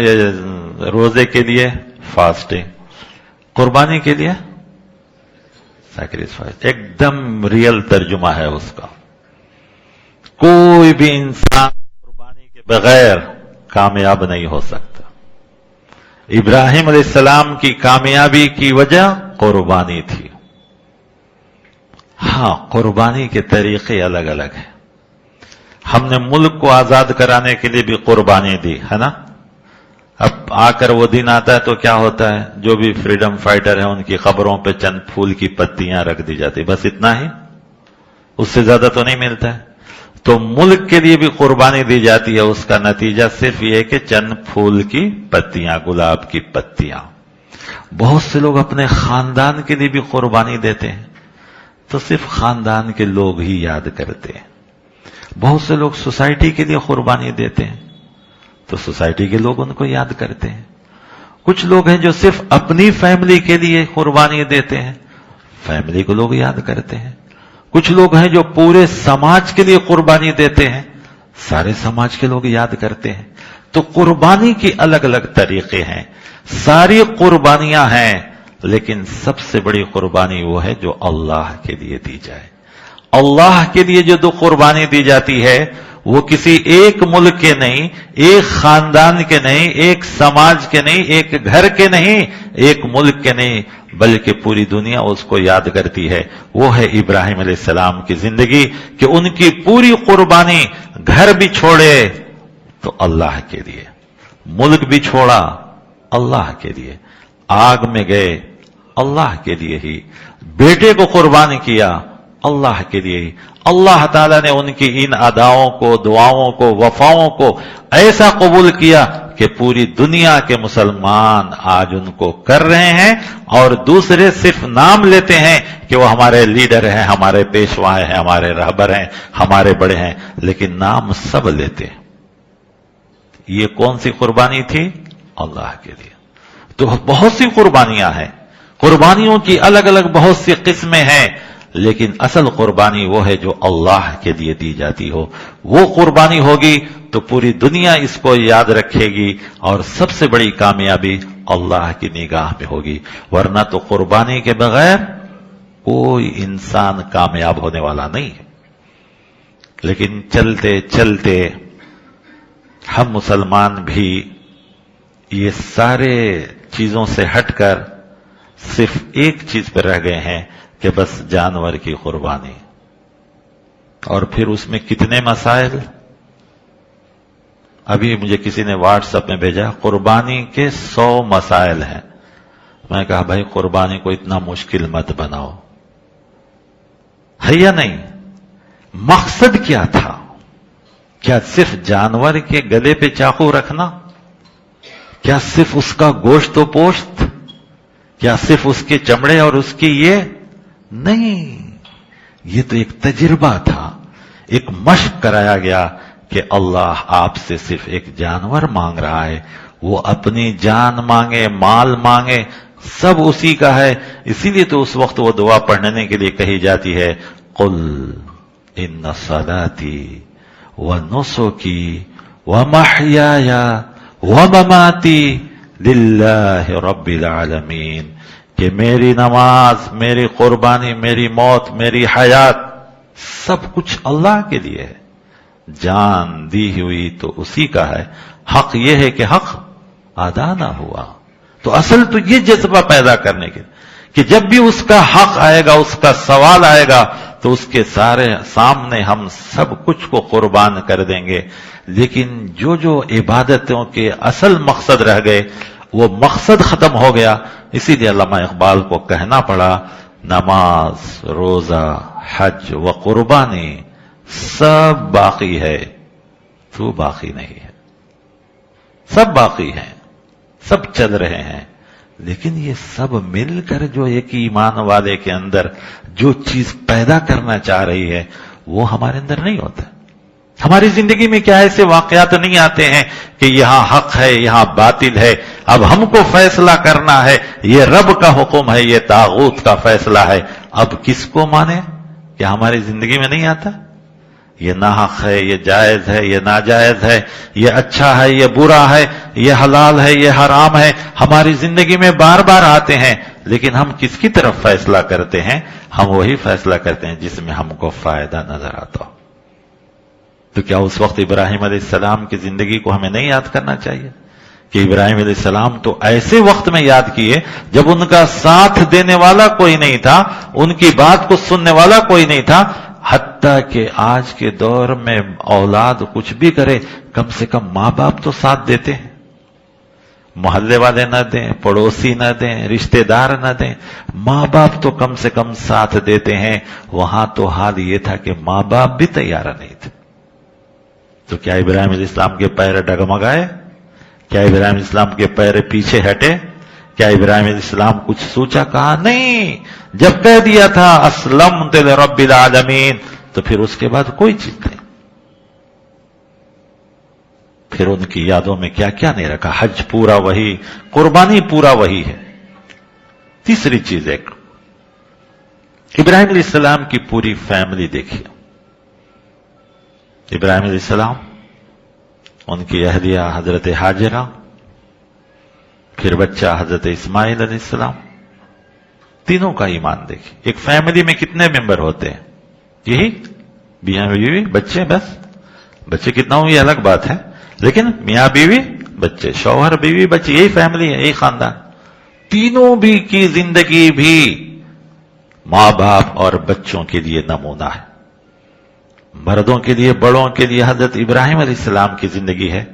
روزے کے لیے فاسٹنگ، قربانی کے لیے سیکریفائس، ایک دم ریئل ترجمہ ہے اس کا۔ کوئی بھی انسان قربانی کے بغیر کامیاب نہیں ہو سکتا۔ ابراہیم علیہ السلام کی کامیابی کی وجہ قربانی تھی۔ ہاں، قربانی کے طریقے الگ الگ ہیں۔ ہم نے ملک کو آزاد کرانے کے لیے بھی قربانی دی ہے نا، اب آ کر وہ دن آتا ہے تو کیا ہوتا ہے، جو بھی فریڈم فائٹر ہیں ان کی قبروں پہ چند پھول کی پتیاں رکھ دی جاتی، بس اتنا ہی، اس سے زیادہ تو نہیں ملتا ہے۔ تو ملک کے لیے بھی قربانی دی جاتی ہے، اس کا نتیجہ صرف یہ ہے کہ چند پھول کی پتیاں، گلاب کی پتیاں۔ بہت سے لوگ اپنے خاندان کے لیے بھی قربانی دیتے ہیں، تو صرف خاندان کے لوگ ہی یاد کرتے ہیں۔ بہت سے لوگ سوسائٹی کے لیے قربانی دیتے ہیں، تو سوسائٹی کے لوگ ان کو یاد کرتے ہیں۔ کچھ لوگ ہیں جو صرف اپنی فیملی کے لیے قربانی دیتے ہیں، فیملی کو لوگ یاد کرتے ہیں۔ کچھ لوگ ہیں جو پورے سماج کے لیے قربانی دیتے ہیں، سارے سماج کے لوگ یاد کرتے ہیں. تو قربانی کی الگ الگ طریقے ہیں، ساری قربانیاں ہیں، لیکن سب سے بڑی قربانی وہ ہے جو اللہ کے لیے دی جائے. اللہ کے لیے جو قربانی دی جاتی ہے وہ کسی ایک ملک کے نہیں، ایک خاندان کے نہیں، ایک سماج کے نہیں، ایک گھر کے نہیں، ایک ملک کے نہیں، بلکہ پوری دنیا اس کو یاد کرتی ہے. وہ ہے ابراہیم علیہ السلام کی زندگی کہ ان کی پوری قربانی، گھر بھی چھوڑے تو اللہ کے لیے، ملک بھی چھوڑا اللہ کے لیے، آگ میں گئے اللہ کے لیے ہی، بیٹے کو قربان کیا اللہ کے لیے ہی. اللہ تعالیٰ نے ان کی ان اداؤں کو، دعاؤں کو، وفاؤں کو ایسا قبول کیا کہ پوری دنیا کے مسلمان آج ان کو کر رہے ہیں، اور دوسرے صرف نام لیتے ہیں کہ وہ ہمارے لیڈر ہیں، ہمارے پیشوا ہیں، ہمارے رہبر ہیں، ہمارے بڑے ہیں، لیکن نام سب لیتے ہیں. یہ کون سی قربانی تھی؟ اللہ کے لیے. تو بہت سی قربانیاں ہیں، قربانیوں کی الگ الگ بہت سی قسمیں ہیں، لیکن اصل قربانی وہ ہے جو اللہ کے لیے دی جاتی ہو. وہ قربانی ہوگی تو پوری دنیا اس کو یاد رکھے گی، اور سب سے بڑی کامیابی اللہ کی نگاہ میں ہوگی. ورنہ تو قربانی کے بغیر کوئی انسان کامیاب ہونے والا نہیں ہے. لیکن چلتے چلتے ہم مسلمان بھی یہ سارے چیزوں سے ہٹ کر صرف ایک چیز پر رہ گئے ہیں کہ بس جانور کی قربانی. اور پھر اس میں کتنے مسائل. ابھی مجھے کسی نے واٹس ایپ میں بھیجا قربانی کے 100 مسائل ہیں. میں کہا بھائی قربانی کو اتنا مشکل مت بناؤ. ہے یا نہیں؟ مقصد کیا تھا؟ کیا صرف جانور کے گلے پہ چاقو رکھنا؟ کیا صرف اس کا گوشت و پوشت؟ کیا صرف اس کے چمڑے اور اس کی یہ؟ نہیں، یہ تو ایک تجربہ تھا، ایک مشق کرایا گیا کہ اللہ آپ سے صرف ایک جانور مانگ رہا ہے. وہ اپنی جان مانگے، مال مانگے، سب اسی کا ہے. اسی لیے تو اس وقت وہ دعا پڑھنے کے لیے کہی جاتی ہے، قل ان صلاتي ونسكي ومحياي ومماتي للہ رب العالمین، کہ میری نماز، میری قربانی، میری موت، میری حیات سب کچھ اللہ کے لیے ہے. جان دی ہوئی تو اسی کا ہے. حق یہ ہے کہ حق ادا نہ ہوا. تو اصل تو یہ جذبہ پیدا کرنے کے کہ جب بھی اس کا حق آئے گا، اس کا سوال آئے گا، تو اس کے سارے سامنے ہم سب کچھ کو قربان کر دیں گے. لیکن جو عبادتوں کے اصل مقصد رہ گئے، وہ مقصد ختم ہو گیا. اسی لیے علامہ اقبال کو کہنا پڑا، نماز، روزہ، حج و قربانی سب باقی ہے، تو باقی نہیں ہے. سب باقی ہیں، سب چل رہے ہیں، لیکن یہ سب مل کر جو ایک ایمان والے کے اندر جو چیز پیدا کرنا چاہ رہی ہے وہ ہمارے اندر نہیں ہوتا. ہماری زندگی میں کیا ایسے واقعات نہیں آتے ہیں کہ یہاں حق ہے، یہاں باطل ہے، اب ہم کو فیصلہ کرنا ہے، یہ رب کا حکم ہے، یہ طاغوت کا فیصلہ ہے، اب کس کو مانے؟ کیا ہماری زندگی میں نہیں آتا؟ یہ ناحق ہے، یہ جائز ہے، یہ ناجائز ہے، یہ اچھا ہے، یہ برا ہے، یہ حلال ہے، یہ حرام ہے، ہماری زندگی میں بار بار آتے ہیں. لیکن ہم کس کی طرف فیصلہ کرتے ہیں؟ ہم وہی فیصلہ کرتے ہیں جس میں ہم کو فائدہ نظر آتا ہو. تو کیا اس وقت ابراہیم علیہ السلام کی زندگی کو ہمیں نہیں یاد کرنا چاہیے کہ ابراہیم علیہ السلام تو ایسے وقت میں یاد کیے جب ان کا ساتھ دینے والا کوئی نہیں تھا، ان کی بات کو سننے والا کوئی نہیں تھا. حتیٰ کہ آج کے دور میں اولاد کچھ بھی کرے، کم سے کم ماں باپ تو ساتھ دیتے ہیں. محلے والے نہ دیں، پڑوسی نہ دیں، رشتہ دار نہ دیں، ماں باپ تو کم سے کم ساتھ دیتے ہیں. وہاں تو حال یہ تھا کہ ماں باپ بھی تیار نہیں تھے. تو کیا ابراہیم علیہ السلام کے پیر ڈگمگائے؟ کیا ابراہیم علیہ السلام کے پیر پیچھے ہٹے؟ کیا ابراہیم علیہ السلام کچھ سوچا؟ کہا نہیں. جب کہہ دیا تھا اسلمت لرب العالمین، تو پھر اس کے بعد کوئی چیز نہیں. پھر ان کی یادوں میں کیا کیا نہیں رکھا. حج پورا وہی، قربانی پورا وہی ہے. تیسری چیز ایک ابراہیم علیہ السلام کی پوری فیملی دیکھیے. ابراہیم علیہ السلام، ان کی اہلیہ حضرت ہاجرہ، پھر بچہ حضرت اسماعیل علیہ السلام. تینوں کا ایمان دیکھیے. ایک فیملی میں کتنے ممبر ہوتے ہیں؟ یہی میاں بیوی بچے، بس. بچے کتنا ہوں یہ الگ بات ہے، لیکن میاں بیوی بچے، شوہر بیوی بچے، یہی فیملی ہے، یہی خاندان. تینوں بھی کی زندگی بھی ماں باپ اور بچوں کے لیے نمونہ ہے. مردوں کے لیے، بڑوں کے لیے حضرت ابراہیم علیہ السلام کی زندگی ہے،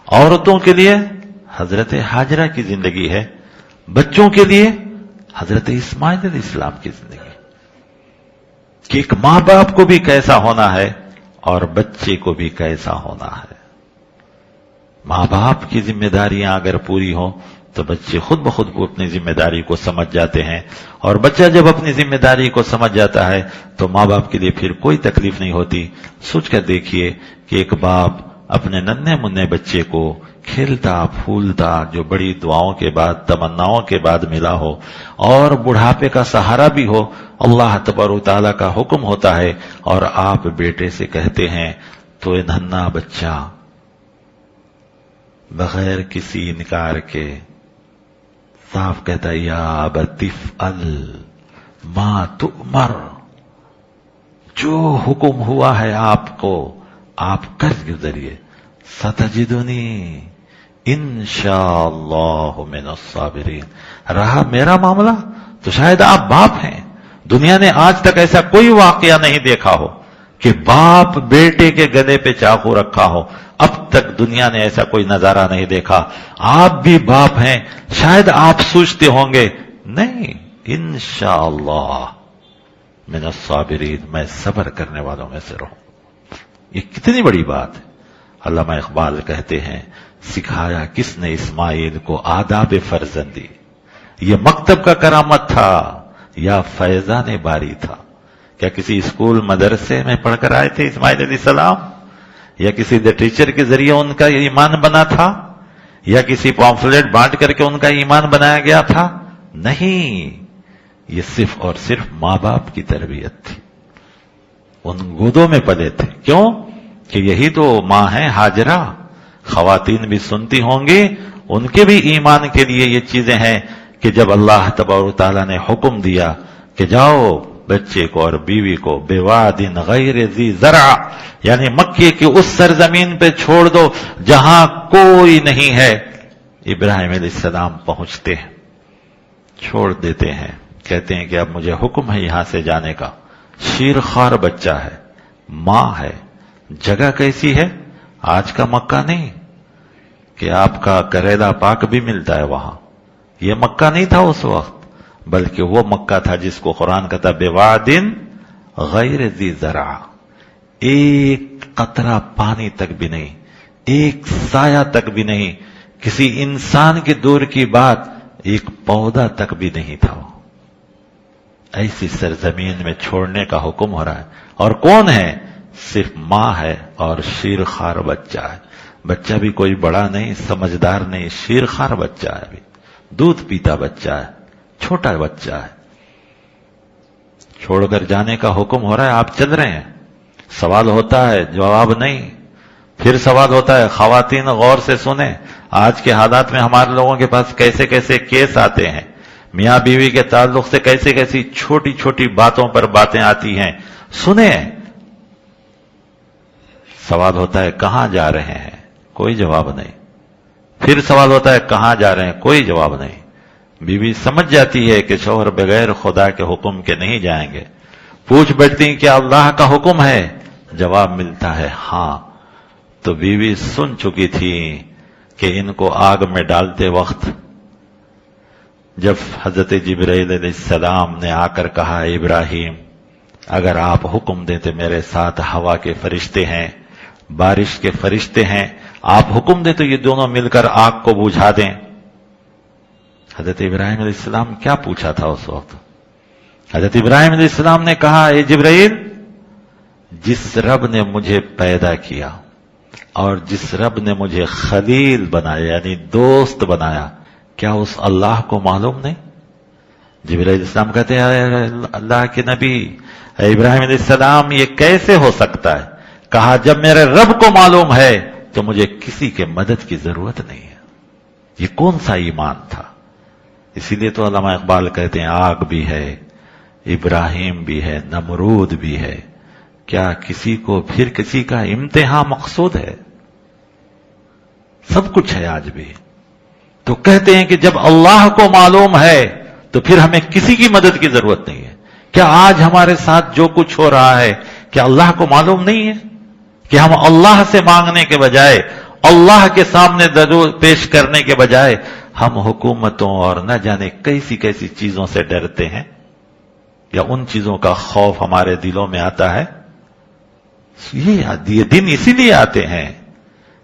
عورتوں کے لیے حضرت ہاجرہ کی زندگی ہے، بچوں کے لیے حضرت اسماعیل علیہ السلام کی زندگی. کہ ایک ماں باپ کو بھی کیسا ہونا ہے اور بچے کو بھی کیسا ہونا ہے. ماں باپ کی ذمہ داریاں اگر پوری ہوں تو بچے خود بخود اپنی ذمہ داری کو سمجھ جاتے ہیں، اور بچہ جب اپنی ذمہ داری کو سمجھ جاتا ہے تو ماں باپ کے لیے پھر کوئی تکلیف نہیں ہوتی. سوچ کر دیکھیے کہ ایک باپ اپنے ننھے منھے بچے کو کھیلتا پھولتا، جو بڑی دعاؤں کے بعد، تمناؤں کے بعد ملا ہو، اور بڑھاپے کا سہارا بھی ہو، اللہ تبارک و تعالیٰ کا حکم ہوتا ہے، اور آپ بیٹے سے کہتے ہیں تو یہ ننھا بچہ بغیر کسی انکار کے صاف کہتا ہے یا ابت افعل ما تؤمر، جو حکم ہوا ہے آپ کو آپ کر گزریے. ستجدنی انشاءاللہ من الصابرین. رہا میرا معاملہ تو شاید آپ باپ ہیں. دنیا نے آج تک ایسا کوئی واقعہ نہیں دیکھا ہو کہ باپ بیٹے کے گلے پہ چاقو رکھا ہو. اب تک دنیا نے ایسا کوئی نظارہ نہیں دیکھا. آپ بھی باپ ہیں. شاید آپ سوچتے ہوں گے نہیں، انشاءاللہ من الصابرین، میں صبر کرنے والوں میں سے رہوں. یہ کتنی بڑی بات ہے. علامہ اقبال کہتے ہیں سکھایا کس نے اسماعیل کو آداب فرزندی، یہ مکتب کا کرامت تھا یا فیضان باری تھا؟ کیا کسی اسکول مدرسے میں پڑھ کر آئے تھے اسماعیل علیہ السلام، یا کسی ٹیچر کے ذریعے ان کا ایمان بنا تھا، یا کسی پامفلیٹ بانٹ کر کے ان کا ایمان بنایا گیا تھا؟ نہیں، یہ صرف اور صرف ماں باپ کی تربیت تھی. ان گودوں میں پلے تھے. کیوں کہ یہی تو ماں ہیں ہاجرہ. خواتین بھی سنتی ہوں گی، ان کے بھی ایمان کے لیے یہ چیزیں ہیں کہ جب اللہ تبارک و تعالیٰ نے حکم دیا کہ جاؤ بچے کو اور بیوی کو بواد غیر ذی زرع، یعنی مکے کی اس سرزمین پہ چھوڑ دو جہاں کوئی نہیں ہے. ابراہیم علیہ السلام پہنچتے ہیں، چھوڑ دیتے ہیں، کہتے ہیں کہ اب مجھے حکم ہے یہاں سے جانے کا. شیرخوار بچہ ہے، ماں ہے. جگہ کیسی ہے؟ آج کا مکہ نہیں کہ آپ کا کریلا پاک بھی ملتا ہے وہاں. یہ مکہ نہیں تھا اس وقت، بلکہ وہ مکہ تھا جس کو قرآن کہتا بواد غیر ذی زرع. ایک قطرہ پانی تک بھی نہیں، ایک سایہ تک بھی نہیں، کسی انسان کے دور کی بات، ایک پودا تک بھی نہیں تھا. ایسی سرزمین میں چھوڑنے کا حکم ہو رہا ہے. اور کون ہے؟ صرف ماں ہے اور شیرخوار بچہ ہے. بچہ بھی کوئی بڑا نہیں، سمجھدار نہیں، شیرخوار بچہ ہے، ابھی دودھ پیتا بچہ ہے، چھوٹا بچہ ہے. چھوڑ کر جانے کا حکم ہو رہا ہے، آپ چل رہے ہیں. سوال ہوتا ہے، جواب نہیں. پھر سوال ہوتا ہے. خواتین غور سے سنیں، آج کے حالات میں ہمارے لوگوں کے پاس کیسے کیسے کیس آتے ہیں، میاں بیوی کے تعلق سے کیسے کیسی چھوٹی چھوٹی باتوں پر باتیں آتی ہیں. سنیں. سوال ہوتا ہے کہاں جا رہے ہیں؟ کوئی جواب نہیں. پھر سوال ہوتا ہے کہاں جا رہے ہیں؟ کوئی جواب نہیں. بیوی سمجھ جاتی ہے کہ شوہر بغیر خدا کے حکم کے نہیں جائیں گے. پوچھ بیٹھتی ہیں کیا اللہ کا حکم ہے؟ جواب ملتا ہے ہاں. تو بیوی سن چکی تھی کہ ان کو آگ میں ڈالتے وقت جب حضرت جبرائیل علیہ السلام نے آ کر کہا ابراہیم اگر آپ حکم دیں تو میرے ساتھ ہوا کے فرشتے ہیں، بارش کے فرشتے ہیں، آپ حکم دیں تو یہ دونوں مل کر آگ کو بجھا دیں. حضرت ابراہیم علیہ السلام کیا پوچھا تھا اس وقت؟ حضرت ابراہیم علیہ السلام نے کہا اے جبرائیل، جس رب نے مجھے پیدا کیا اور جس رب نے مجھے خلیل بنایا یعنی دوست بنایا، کیا اس اللہ کو معلوم نہیں؟ جبرائیل علیہ السلام کہتے ہیں اے اللہ کے نبی، اے ابراہیم علیہ السلام، یہ کیسے ہو سکتا ہے؟ کہا جب میرے رب کو معلوم ہے تو مجھے کسی کے مدد کی ضرورت نہیں ہے۔ یہ کون سا ایمان تھا؟ اسی لیے تو علامہ اقبال کہتے ہیں آگ بھی ہے، ابراہیم بھی ہے، نمرود بھی ہے، کیا کسی کو پھر کسی کا امتحان مقصود ہے؟ سب کچھ ہے آج بھی۔ تو کہتے ہیں کہ جب اللہ کو معلوم ہے تو پھر ہمیں کسی کی مدد کی ضرورت نہیں ہے۔ کیا آج ہمارے ساتھ جو کچھ ہو رہا ہے کیا اللہ کو معلوم نہیں ہے کہ ہم اللہ سے مانگنے کے بجائے، اللہ کے سامنے پیش کرنے کے بجائے ہم حکومتوں اور نہ جانے کیسی کیسی چیزوں سے ڈرتے ہیں، یا ان چیزوں کا خوف ہمارے دلوں میں آتا ہے؟ یہ دن اسی لیے آتے ہیں،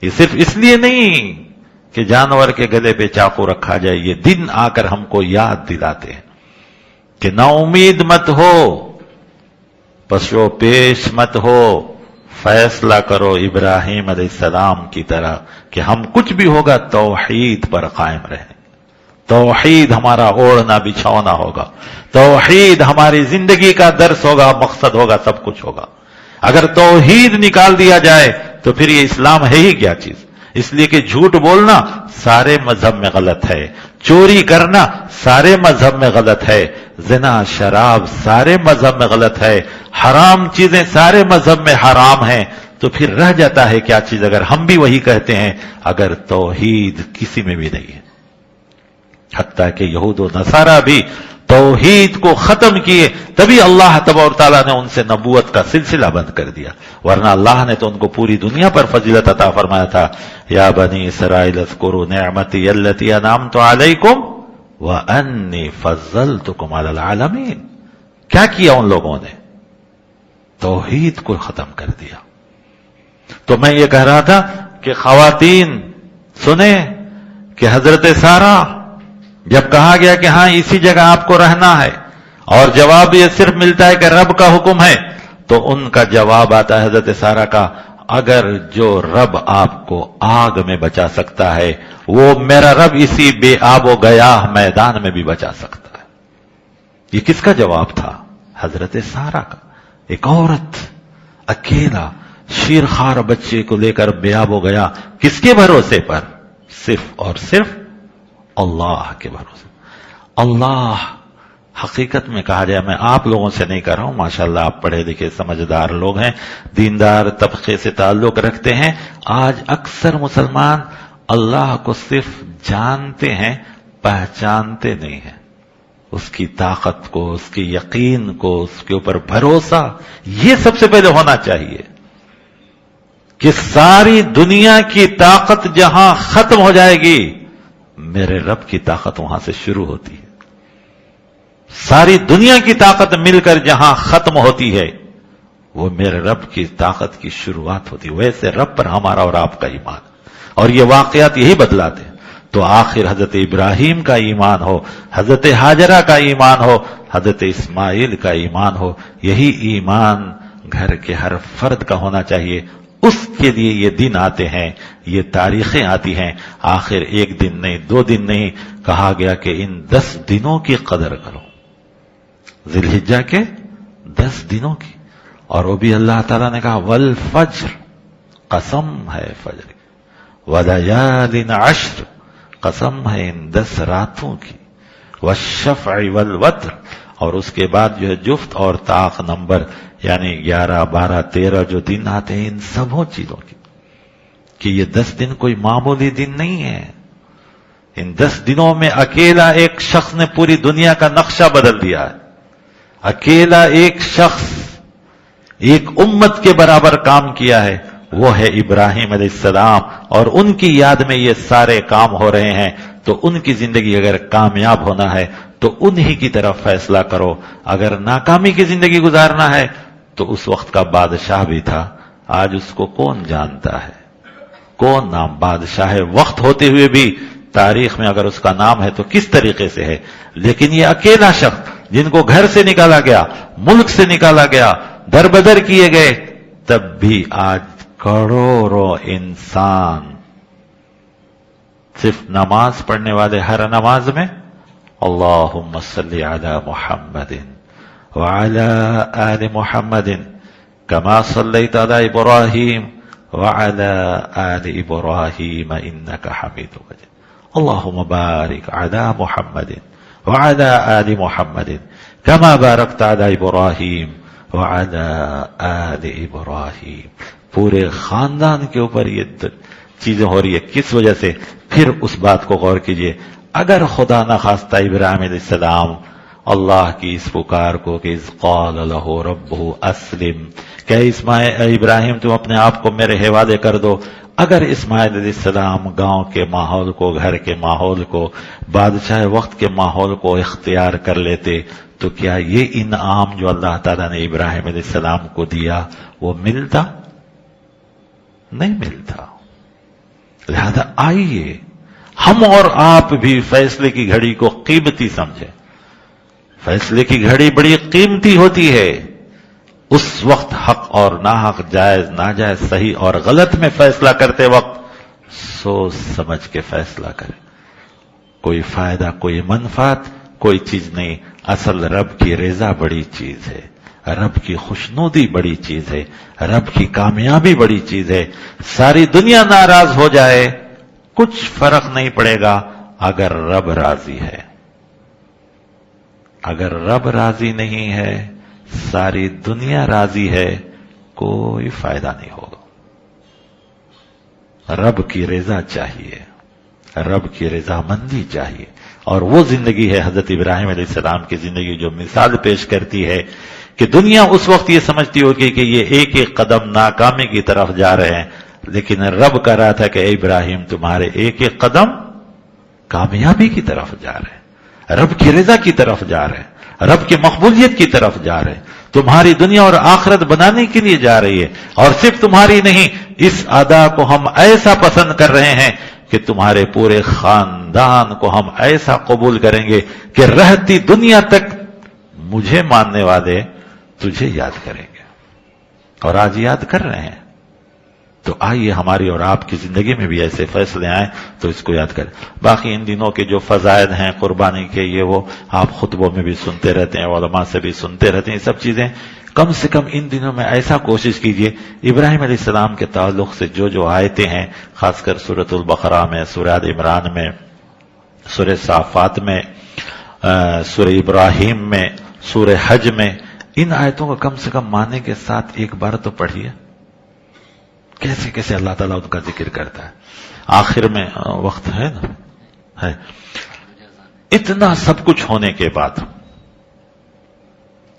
یہ صرف اس لیے نہیں کہ جانور کے گلے پہ چاقو رکھا جائے، یہ دن آ کر ہم کو یاد دلاتے ہیں کہ نا امید مت ہو، پسو پیش مت ہو، فیصلہ کرو ابراہیم علیہ السلام کی طرح کہ ہم کچھ بھی ہوگا توحید پر قائم رہیں۔ توحید ہمارا اوڑھنا بچھونا ہوگا، توحید ہماری زندگی کا درس ہوگا، مقصد ہوگا، سب کچھ ہوگا۔ اگر توحید نکال دیا جائے تو پھر یہ اسلام ہے ہی کیا چیز؟ اس لیے کہ جھوٹ بولنا سارے مذہب میں غلط ہے، چوری کرنا سارے مذہب میں غلط ہے، زنا شراب سارے مذہب میں غلط ہے، حرام چیزیں سارے مذہب میں حرام ہیں، تو پھر رہ جاتا ہے کیا چیز اگر ہم بھی وہی کہتے ہیں اگر توحید کسی میں بھی نہیں ہے؟ حتیٰ کہ یہود و نصارہ بھی توحید کو ختم کیے، تبھی اللہ تبارک و تعالیٰ نے ان سے نبوت کا سلسلہ بند کر دیا، ورنہ اللہ نے تو ان کو پوری دنیا پر فضیلت عطا فرمایا تھا۔ یا بنی اسرائیل اذکروا نعمتی التی انعمت علیکم وانی فضلتکم علی العالمین۔ کیا کیا ان لوگوں نے؟ توحید کو ختم کر دیا۔ تو میں یہ کہہ رہا تھا کہ خواتین سنیں کہ حضرت سارہ جب کہا گیا کہ ہاں اسی جگہ آپ کو رہنا ہے اور جواب یہ صرف ملتا ہے کہ رب کا حکم ہے، تو ان کا جواب آتا ہے حضرت سارہ کا، اگر جو رب آپ کو آگ میں بچا سکتا ہے وہ میرا رب اسی بے آب و گیاہ میدان میں بھی بچا سکتا ہے۔ یہ کس کا جواب تھا؟ حضرت سارہ کا۔ ایک عورت اکیلا شیرخوار بچے کو لے کر بے آب و گیا، کس کے بھروسے پر؟ صرف اور صرف اللہ کے بھروسے۔ اللہ حقیقت میں کہا جائے، میں آپ لوگوں سے نہیں کہہ رہا ہوں، ماشاءاللہ آپ پڑھے لکھے سمجھدار لوگ ہیں، دیندار طبقے سے تعلق رکھتے ہیں، آج اکثر مسلمان اللہ کو صرف جانتے ہیں، پہچانتے نہیں ہیں۔ اس کی طاقت کو، اس کی یقین کو، اس کے اوپر بھروسہ، یہ سب سے پہلے ہونا چاہیے کہ ساری دنیا کی طاقت جہاں ختم ہو جائے گی میرے رب کی طاقت وہاں سے شروع ہوتی ہے۔ ساری دنیا کی طاقت مل کر جہاں ختم ہوتی ہے وہ میرے رب کی طاقت کی شروعات ہوتی ہے۔ ویسے رب پر ہمارا اور آپ کا ایمان، اور یہ واقعات یہی بدلاتے ہیں۔ تو آخر حضرت ابراہیم کا ایمان ہو، حضرت ہاجرہ کا ایمان ہو، حضرت اسماعیل کا ایمان ہو، یہی ایمان گھر کے ہر فرد کا ہونا چاہیے۔ اس کے لیے یہ دن آتے ہیں، یہ تاریخیں آتی ہیں۔ آخر ایک دن نہیں، 2 دن نہیں، کہا گیا کہ ان 10 دنوں کی قدر کرو، ذی الحجہ کے 10 دنوں کی، اور وہ بھی اللہ تعالیٰ نے کہا والفجر، قسم ہے فجر کی، ولیال عشر، قسم ہے ان 10 راتوں کی، والشفع والوتر، اور اس کے بعد جو ہے جفت اور طاق نمبر، یعنی 11 12 13 جو دن آتے ہیں ان سبوں چیزوں کی، کہ یہ 10 دن کوئی معمولی دن نہیں ہے۔ ان 10 دنوں میں اکیلا ایک شخص نے پوری دنیا کا نقشہ بدل دیا ہے، اکیلا ایک شخص ایک امت کے برابر کام کیا ہے، وہ ہے ابراہیم علیہ السلام، اور ان کی یاد میں یہ سارے کام ہو رہے ہیں۔ تو ان کی زندگی اگر کامیاب ہونا ہے تو انہی کی طرف فیصلہ کرو، اگر ناکامی کی زندگی گزارنا ہے تو اس وقت کا بادشاہ بھی تھا، آج اس کو کون جانتا ہے؟ کون نام بادشاہ ہے؟ وقت ہوتے ہوئے بھی تاریخ میں اگر اس کا نام ہے تو کس طریقے سے ہے؟ لیکن یہ اکیلا شخص جن کو گھر سے نکالا گیا، ملک سے نکالا گیا، در بدر کیے گئے، تب بھی آج کروڑوں انسان صرف نماز پڑھنے والے ہر نماز میں اللهم صل على محمد وعلى آل محمد كما صليت على إبراهيم وعلى آل إبراهيم إنك حميد مجيد اللهم بارك على محمد وعلى آل محمد كما باركت على إبراهيم وعلى آل إبراهيم. پورے خاندان کے اوپر یہ چیزیں ہو رہی ہے. کس وجہ سے؟ پھر اس بات کو غور کیجئے، اگر خدا نہ خواستہ ابراہیم علیہ السلام اللہ کی اس پکار کو کہ اذ قال له ربه اسلم، کہ ابراہیم تم اپنے آپ کو میرے حوالے کر دو، اگر اسماعیل علیہ السلام گاؤں کے ماحول کو، گھر کے ماحول کو، بادشاہ وقت کے ماحول کو اختیار کر لیتے تو کیا یہ انعام جو اللہ تعالیٰ نے ابراہیم علیہ السلام کو دیا وہ ملتا؟ نہیں ملتا. لہذا آئیے ہم اور آپ بھی فیصلے کی گھڑی کو قیمتی سمجھیں. فیصلے کی گھڑی بڑی قیمتی ہوتی ہے. اس وقت حق اور ناحق، جائز ناجائز، صحیح اور غلط میں فیصلہ کرتے وقت سوچ سمجھ کے فیصلہ کریں. کوئی فائدہ، کوئی منفعت، کوئی چیز نہیں. اصل رب کی رضا بڑی چیز ہے، رب کی خوشنودی بڑی چیز ہے، رب کی کامیابی بڑی چیز ہے. ساری دنیا ناراض ہو جائے کچھ فرق نہیں پڑے گا اگر رب راضی ہے. اگر رب راضی نہیں ہے، ساری دنیا راضی ہے، کوئی فائدہ نہیں ہوگا. رب کی رضا چاہیے، رب کی رضامندی چاہیے. اور وہ زندگی ہے حضرت ابراہیم علیہ السلام کی زندگی جو مثال پیش کرتی ہے کہ دنیا اس وقت یہ سمجھتی ہوگی کہ یہ ایک ایک قدم ناکامی کی طرف جا رہے ہیں، لیکن رب کہہ رہا تھا کہ اے ابراہیم تمہارے ایک ایک قدم کامیابی کی طرف جا رہے ہیں، رب کی رضا کی طرف جا رہے ہیں، رب کی مقبولیت کی طرف جا رہے ہیں. تمہاری دنیا اور آخرت بنانے کے لیے جا رہی ہے. اور صرف تمہاری نہیں، اس ادا کو ہم ایسا پسند کر رہے ہیں کہ تمہارے پورے خاندان کو ہم ایسا قبول کریں گے کہ رہتی دنیا تک مجھے ماننے والے تجھے یاد کریں گے. اور آج یاد کر رہے ہیں. تو آئیے ہماری اور آپ کی زندگی میں بھی ایسے فیصلے آئیں تو اس کو یاد کریں. باقی ان دنوں کے جو فضائل ہیں قربانی کے، یہ وہ آپ خطبوں میں بھی سنتے رہتے ہیں، علماء سے بھی سنتے رہتے ہیں. یہ سب چیزیں کم سے کم ان دنوں میں ایسا کوشش کیجئے ابراہیم علیہ السلام کے تعلق سے جو آیتیں ہیں، خاص کر سورۃ البقرہ میں، سورہ آل عمران میں، سورہ صافات میں، سورہ ابراہیم میں، سورہ حج میں، ان آیتوں کو کم سے کم معنی کے ساتھ ایک بار تو پڑھیے. کیسے کیسے اللہ تعالیٰ ان کا ذکر کرتا ہے. آخر میں وقت ہے نا، ہے اتنا سب کچھ ہونے کے بعد،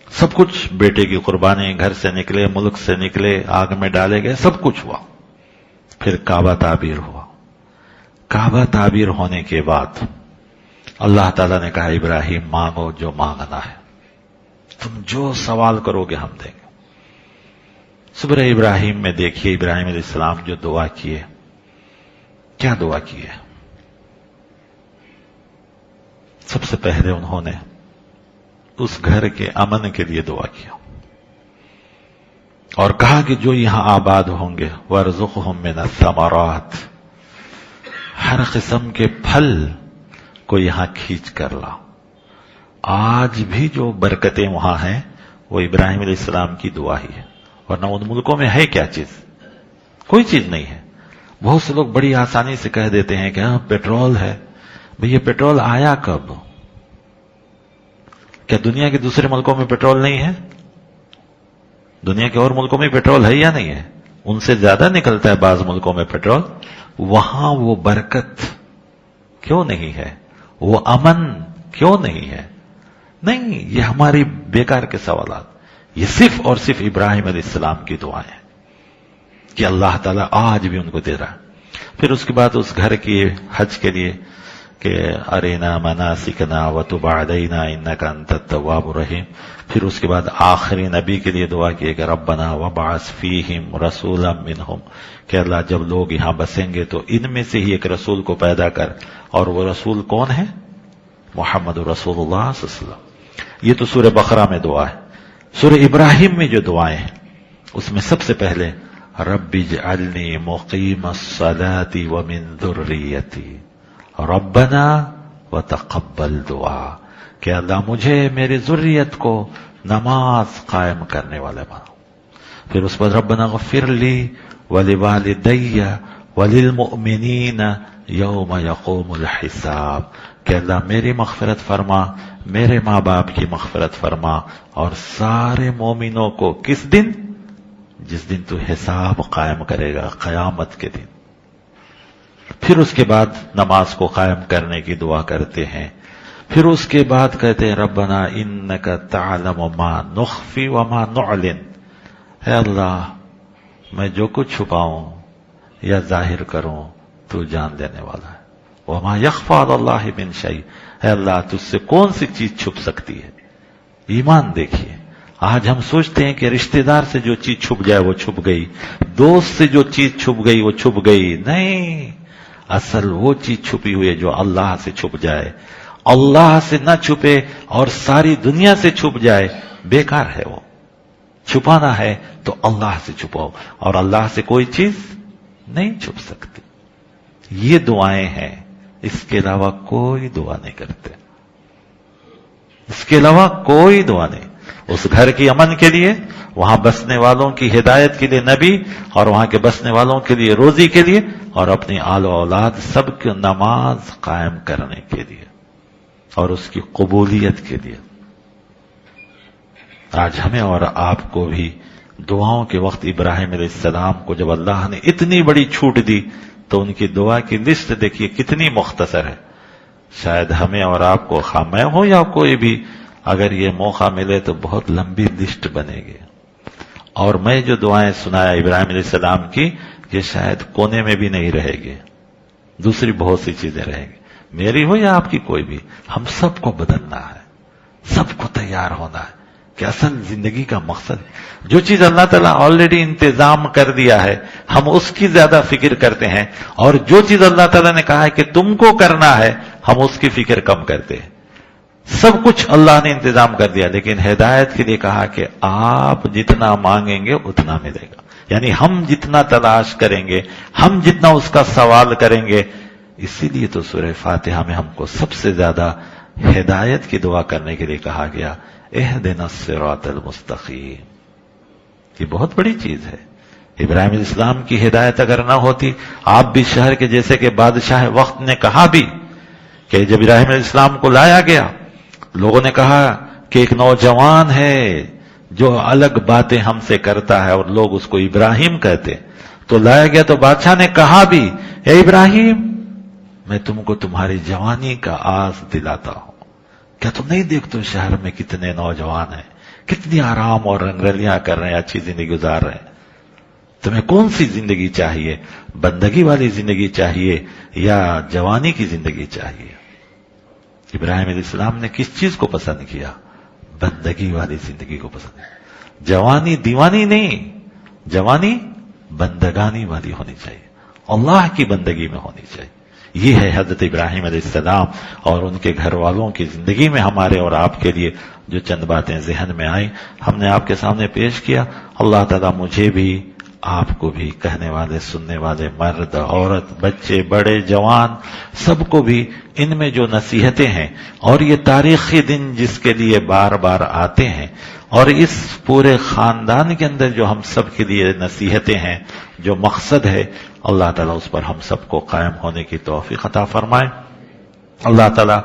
سب کچھ، بیٹے کی قربانی، گھر سے نکلے، ملک سے نکلے، آگ میں ڈالے گئے، سب کچھ ہوا. پھر کعبہ تعبیر ہوا. کعبہ تعبیر ہونے کے بعد اللہ تعالیٰ نے کہا ابراہیم مانگو جو مانگنا ہے، تم جو سوال کرو گے ہم دیں گے. سورہ ابراہیم میں دیکھیے ابراہیم علیہ السلام جو دعا کیے، کیا دعا کی ہے؟ سب سے پہلے انہوں نے اس گھر کے امن کے لیے دعا کیا اور کہا کہ جو یہاں آباد ہوں گے وَارْزُقْهُم مِّنَ الثَّمَرَاتِ، ہر قسم کے پھل کو یہاں کھینچ کر لا. آج بھی جو برکتیں وہاں ہیں وہ ابراہیم علیہ السلام کی دعا ہی ہے. ورنہ ان ملکوں میں ہے کیا چیز؟ کوئی چیز نہیں ہے. بہت سے لوگ بڑی آسانی سے کہہ دیتے ہیں کہ ہاں پیٹرول ہے. بھئی یہ پیٹرول آیا کب؟ کیا دنیا کے دوسرے ملکوں میں پیٹرول نہیں ہے؟ دنیا کے اور ملکوں میں پیٹرول ہے یا نہیں ہے؟ ان سے زیادہ نکلتا ہے بعض ملکوں میں پیٹرول. وہاں وہ برکت کیوں نہیں ہے؟ وہ امن کیوں نہیں ہے؟ نہیں، یہ ہماری بیکار کے سوالات. یہ صرف اور صرف ابراہیم علیہ السلام کی دعائیں ہیں کہ اللہ تعالیٰ آج بھی ان کو دے رہا ہے. پھر اس کے بعد اس گھر کی حج کے لیے کہ ارینا مناسکنا وتب علینا انک انت التواب الرحیم. پھر اس کے بعد آخری نبی کے لیے دعا کی کہ ربنا وابعث فیہم رسولا منہم، کہ اللہ جب لوگ یہاں بسیں گے تو ان میں سے ہی ایک رسول کو پیدا کر. اور وہ رسول کون ہے؟ محمد رسول اللہ صلی اللہ علیہ وسلم. یہ تو سورہ بقرہ میں دعا ہے. سورہ ابراہیم میں جو دعائیں ہیں اس میں سب سے پہلے رب اجعلنی مقیم الصلاۃ ومن ذریتی ربنا وتقبل دعا کہ اللہ مجھے میری ذریت کو نماز قائم کرنے والے بنا. پھر اس پر ربنا اغفر لی ولوالدی وللمؤمنین یوم یقوم الحساب کہ اللہ میری مغفرت فرما، میرے ماں باپ کی مغفرت فرما، اور سارے مومنوں کو کس دن؟ جس دن تو حساب قائم کرے گا، قیامت کے دن. پھر اس کے بعد نماز کو قائم کرنے کی دعا کرتے ہیں. پھر اس کے بعد کہتے ہیں ربنا انک تعلم ما نخفی وما نعلن. اے اللہ میں جو کچھ چھپاؤں یا ظاہر کروں تو جان لینے والا ہے. وما یخفی علی اللہ من شیء. اے اللہ تجھ سے کون سی چیز چھپ سکتی ہے؟ ایمان دیکھیے، آج ہم سوچتے ہیں کہ رشتہ دار سے جو چیز چھپ جائے وہ چھپ گئی، دوست سے جو چیز چھپ گئی وہ چھپ گئی. نہیں، اصل وہ چیز چھپی ہوئی ہے جو اللہ سے چھپ جائے. اللہ سے نہ چھپے اور ساری دنیا سے چھپ جائے بیکار ہے. وہ چھپانا ہے تو اللہ سے چھپاؤ، اور اللہ سے کوئی چیز نہیں چھپ سکتی. یہ دعائیں ہیں، اس کے علاوہ کوئی دعا نہیں کرتے، اس کے علاوہ کوئی دعا نہیں. اس گھر کی امن کے لیے، وہاں بسنے والوں کی ہدایت کے لیے نبی، اور وہاں کے بسنے والوں کے لیے روزی کے لیے، اور اپنی آل و اولاد سب کی نماز قائم کرنے کے لیے اور اس کی قبولیت کے لیے. آج ہمیں اور آپ کو بھی دعاؤں کے وقت ابراہیم علیہ السلام کو جب اللہ نے اتنی بڑی چھوٹ دی تو ان کی دعا کی لسٹ دیکھیے کتنی مختصر ہے. شاید ہمیں اور آپ کو، خواہ میں ہو یا کوئی بھی، اگر یہ موقع ملے تو بہت لمبی لسٹ بنے گی. اور میں جو دعائیں سنایا ابراہیم علیہ السلام کی، یہ شاید کونے میں بھی نہیں رہے گی، دوسری بہت سی چیزیں رہیں گی. میری ہو یا آپ کی کوئی بھی، ہم سب کو بدلنا ہے، سب کو تیار ہونا ہے کہ اصل زندگی کا مقصد ہے. جو چیز اللہ تعالیٰ آلریڈی انتظام کر دیا ہے ہم اس کی زیادہ فکر کرتے ہیں، اور جو چیز اللہ تعالیٰ نے کہا ہے کہ تم کو کرنا ہے ہم اس کی فکر کم کرتے ہیں. سب کچھ اللہ نے انتظام کر دیا، لیکن ہدایت کے لیے کہا کہ آپ جتنا مانگیں گے اتنا ملے گا. یعنی ہم جتنا تلاش کریں گے، ہم جتنا اس کا سوال کریں گے. اسی لیے تو سورہ فاتحہ میں ہم کو سب سے زیادہ ہدایت کی دعا کرنے کے لیے کہا گیا، اہدنا الصراط المستقیم. یہ بہت بڑی چیز ہے. ابراہیم علیہ السلام کی ہدایت اگر نہ ہوتی، آپ بھی شہر کے جیسے کہ بادشاہ وقت نے کہا بھی کہ جب ابراہیم علیہ السلام کو لایا گیا، لوگوں نے کہا کہ ایک نوجوان ہے جو الگ باتیں ہم سے کرتا ہے، اور لوگ اس کو ابراہیم کہتے. تو لایا گیا تو بادشاہ نے کہا بھی، اے ابراہیم میں تم کو تمہاری جوانی کا آس دلاتا ہوں. کیا تم نہیں دیکھتے شہر میں کتنے نوجوان ہیں، کتنی آرام اور رنگرلیاں کر رہے ہیں، اچھی زندگی گزار رہے ہیں. تمہیں کون سی زندگی چاہیے؟ بندگی والی زندگی چاہیے یا جوانی کی زندگی چاہیے؟ ابراہیم علیہ السلام نے کس چیز کو پسند کیا؟ بندگی والی زندگی کو پسند کیا. جوانی دیوانی نہیں، جوانی بندگانی والی ہونی چاہیے، اللہ کی بندگی میں ہونی چاہیے. یہ ہے حضرت ابراہیم علیہ السلام اور ان کے گھر والوں کی زندگی میں ہمارے اور آپ کے لیے جو چند باتیں ذہن میں آئیں ہم نے آپ کے سامنے پیش کیا. اللہ تعالیٰ مجھے بھی، آپ کو بھی، کہنے والے سننے والے مرد عورت بچے بڑے جوان سب کو بھی ان میں جو نصیحتیں ہیں، اور یہ تاریخی دن جس کے لیے بار بار آتے ہیں، اور اس پورے خاندان کے اندر جو ہم سب کے لیے نصیحتیں ہیں، جو مقصد ہے، اللہ تعالیٰ اس پر ہم سب کو قائم ہونے کی توفیق عطا فرمائے. اللہ تعالیٰ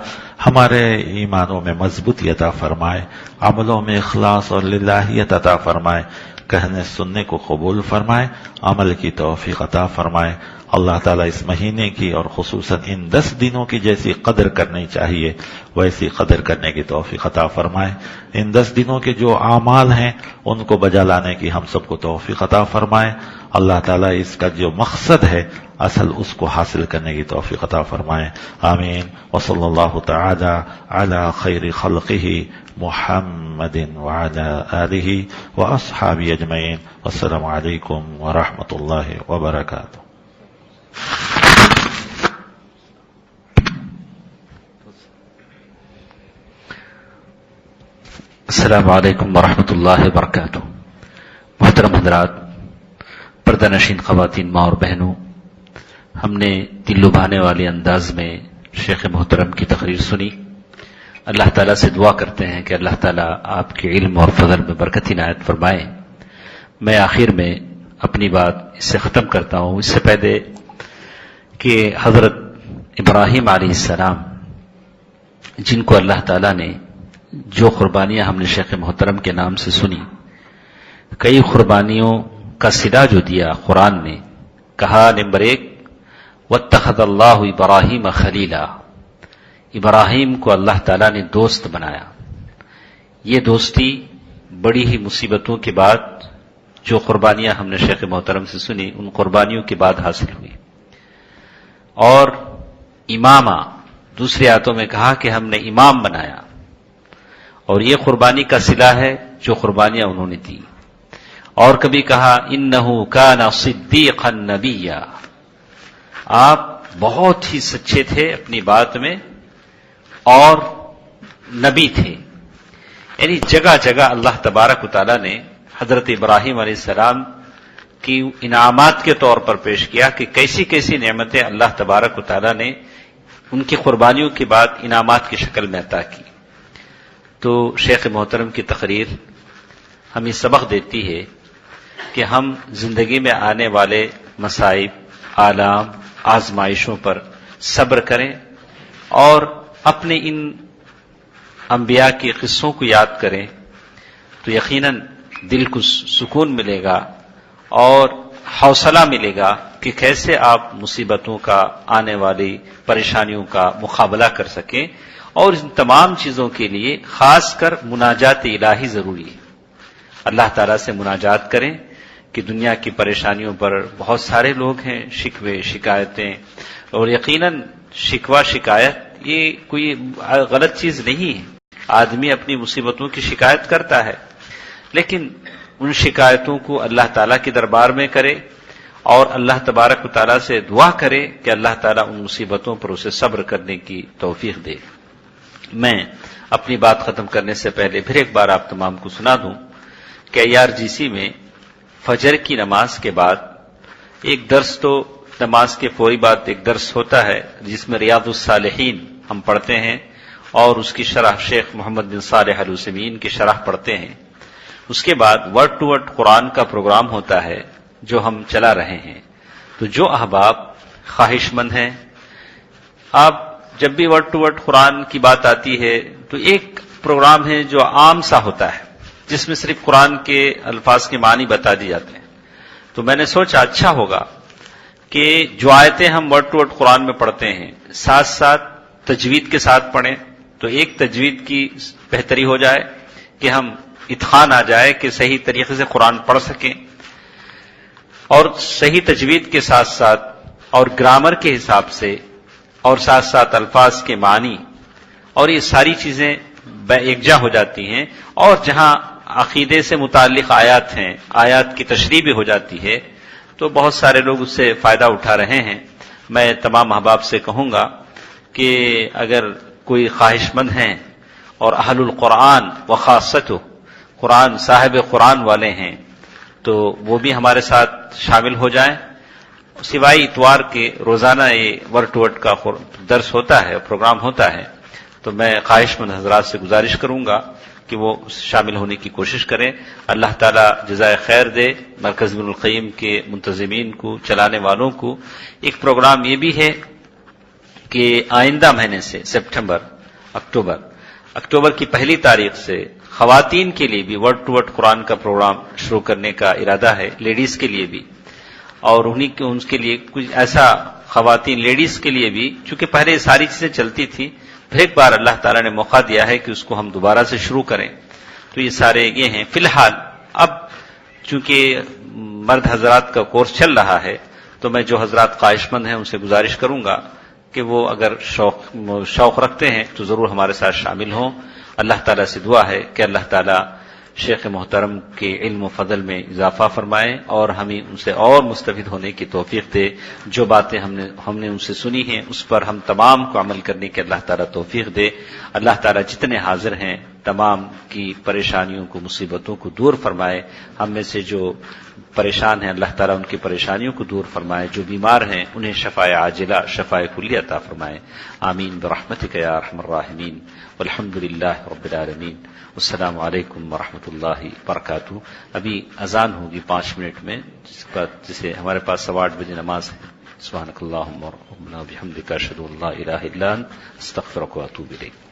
ہمارے ایمانوں میں مضبوطی عطا فرمائے، عملوں میں اخلاص اور للہیت عطا فرمائے، کہنے سننے کو قبول فرمائے، عمل کی توفیق عطا فرمائے. اللہ تعالیٰ اس مہینے کی اور خصوصاً ان 10 دنوں کی جیسی قدر کرنی چاہیے ویسی قدر کرنے کی توفیق عطا فرمائے. ان 10 دنوں کے جو اعمال ہیں ان کو بجا لانے کی ہم سب کو توفیق عطا فرمائے. اللہ تعالیٰ اس کا جو مقصد ہے اصل اس کو حاصل کرنے کی توفیق عطا فرمائے. آمین. وصلی اللہ تعالی علی خیر خلقہ محمد وعلی آلہ واصحابہ اجمعین. والسلام علیکم ورحمۃ اللہ وبرکاتہ. السلام علیکم ورحمۃ اللہ وبرکاتہ. محترم حضرات، پردہ نشین خواتین، ماں اور بہنوں، ہم نے دل لبھانے والے انداز میں شیخ محترم کی تقریر سنی. اللہ تعالیٰ سے دعا کرتے ہیں کہ اللہ تعالیٰ آپ کے علم اور فضل میں برکت عنایت فرمائے. میں آخر میں اپنی بات اس سے ختم کرتا ہوں، اس سے پہلے کہ حضرت ابراہیم علیہ السلام جن کو اللہ تعالیٰ نے جو قربانیاں ہم نے شیخ محترم کے نام سے سنی، کئی قربانیوں کا صلہ جو دیا قرآن نے، کہا نمبر 1 واتخذ اللہ ابراہیم خلیلا، ابراہیم کو اللہ تعالیٰ نے دوست بنایا. یہ دوستی بڑی ہی مصیبتوں کے بعد جو قربانیاں ہم نے شیخ محترم سے سنی ان قربانیوں کے بعد حاصل ہوئی. اور امامہ دوسری آیتوں میں کہا کہ ہم نے امام بنایا، اور یہ قربانی کا صلہ ہے جو قربانیاں انہوں نے دی. اور کبھی کہا انہ کان صدیقا نبیا، آپ بہت ہی سچے تھے اپنی بات میں اور نبی تھے. یعنی جگہ جگہ اللہ تبارک و تعالیٰ نے حضرت ابراہیم علیہ السلام کی انعامات کے طور پر پیش کیا کہ کیسی کیسی نعمتیں اللہ تبارک و تعالیٰ نے ان کی قربانیوں کے بعد انعامات کی شکل میں عطا کی. تو شیخ محترم کی تقریر ہمیں سبق دیتی ہے کہ ہم زندگی میں آنے والے مصائب، آلام، آزمائشوں پر صبر کریں اور اپنے ان انبیاء کے قصوں کو یاد کریں تو یقیناً دل کو سکون ملے گا اور حوصلہ ملے گا کہ کیسے آپ مصیبتوں کا، آنے والی پریشانیوں کا مقابلہ کر سکیں. اور ان تمام چیزوں کے لیے خاص کر مناجات الہی ضروری ہے. اللہ تعالیٰ سے مناجات کریں کہ دنیا کی پریشانیوں پر بہت سارے لوگ ہیں، شکوے شکایتیں، اور یقیناً شکوہ شکایت یہ کوئی غلط چیز نہیں ہے. آدمی اپنی مصیبتوں کی شکایت کرتا ہے، لیکن ان شکایتوں کو اللہ تعالیٰ کے دربار میں کرے اور اللہ تبارک و تعالیٰ سے دعا کرے کہ اللہ تعالیٰ ان مصیبتوں پر اسے صبر کرنے کی توفیق دے. میں اپنی بات ختم کرنے سے پہلے پھر ایک بار آپ تمام کو سنا دوں کہ IRGC میں فجر کی نماز کے بعد ایک درس، تو نماز کے فوری بعد ایک درس ہوتا ہے جس میں ریاض الصالحین ہم پڑھتے ہیں اور اس کی شرح شیخ محمد بن صالح العثیمین کی شرح پڑھتے ہیں. اس کے بعد ورڈ ٹو ورڈ قرآن کا پروگرام ہوتا ہے جو ہم چلا رہے ہیں. تو جو احباب خواہش مند ہیں، آپ جب بھی ورڈ ٹو ورڈ قرآن کی بات آتی ہے تو ایک پروگرام ہے جو عام سا ہوتا ہے جس میں صرف قرآن کے الفاظ کے معنی بتا دی جاتے ہیں. تو میں نے سوچا اچھا ہوگا کہ جو آیتیں ہم ورڈ ٹو ورڈ قرآن میں پڑھتے ہیں ساتھ ساتھ تجوید کے ساتھ پڑھیں، تو ایک تجوید کی بہتری ہو جائے کہ ہم اتقان آ جائے کہ صحیح طریقے سے قرآن پڑھ سکیں، اور صحیح تجوید کے ساتھ ساتھ اور گرامر کے حساب سے اور ساتھ ساتھ الفاظ کے معنی، اور یہ ساری چیزیں یکجا ہو جاتی ہیں. اور جہاں عقیدے سے متعلق آیات ہیں، آیات کی تشریح بھی ہو جاتی ہے، تو بہت سارے لوگ اس سے فائدہ اٹھا رہے ہیں. میں تمام احباب سے کہوں گا کہ اگر کوئی خواہش مند ہیں اور اہل القرآن و خاصتہ قرآن صاحب قرآن والے ہیں تو وہ بھی ہمارے ساتھ شامل ہو جائیں. سوائے اتوار کے روزانہ یہ ورڈ ٹو ورڈ کا درس ہوتا ہے، پروگرام ہوتا ہے. تو میں خواہش مند حضرات سے گزارش کروں گا کہ وہ شامل ہونے کی کوشش کریں. اللہ تعالیٰ جزائے خیر دے مرکز ابن القیم کے منتظمین کو، چلانے والوں کو. ایک پروگرام یہ بھی ہے کہ آئندہ مہینے سے اکتوبر کی پہلی تاریخ سے خواتین کے لیے بھی ورڈ ٹو ورڈ قرآن کا پروگرام شروع کرنے کا ارادہ ہے، لیڈیز کے لیے بھی. اور ان کے لیے کچھ ایسا خواتین لیڈیز کے لیے بھی، چونکہ پہلے ساری چیزیں چلتی تھی، پھر ایک بار اللہ تعالیٰ نے موقع دیا ہے کہ اس کو ہم دوبارہ سے شروع کریں. تو یہ سارے یہ ہیں. فی الحال اب چونکہ مرد حضرات کا کورس چل رہا ہے تو میں جو حضرات خواہش مند ہیں ان سے گزارش کروں گا کہ وہ اگر شوق رکھتے ہیں تو ضرور ہمارے ساتھ شامل ہوں. اللہ تعالیٰ سے دعا ہے کہ اللہ تعالیٰ شیخ محترم کے علم و فضل میں اضافہ فرمائے اور ہمیں ان سے اور مستفید ہونے کی توفیق دے. جو باتیں ہم نے ان سے سنی ہیں اس پر ہم تمام کو عمل کرنے کی اللہ تعالیٰ توفیق دے. اللہ تعالیٰ جتنے حاضر ہیں تمام کی پریشانیوں کو، مصیبتوں کو دور فرمائے. ہم میں سے جو پریشان ہیں اللہ تعالیٰ ان کی پریشانیوں کو دور فرمائے، جو بیمار ہیں انہیں شفائے عاجلہ شفائے کلیہ عطا فرمائے. آمین برحمتک یا ارحم الراحمین والحمد للہ رب العالمین. السلام علیکم ورحمۃ اللہ وبرکاتہ. ابھی اذان ہوگی 5 منٹ میں، جسے ہمارے پاس 8:15 بجے نماز ہے. سبحانک اللہم و بحمدک اشہد ان لا الہ الا انت استغفرک و اتوب الیک.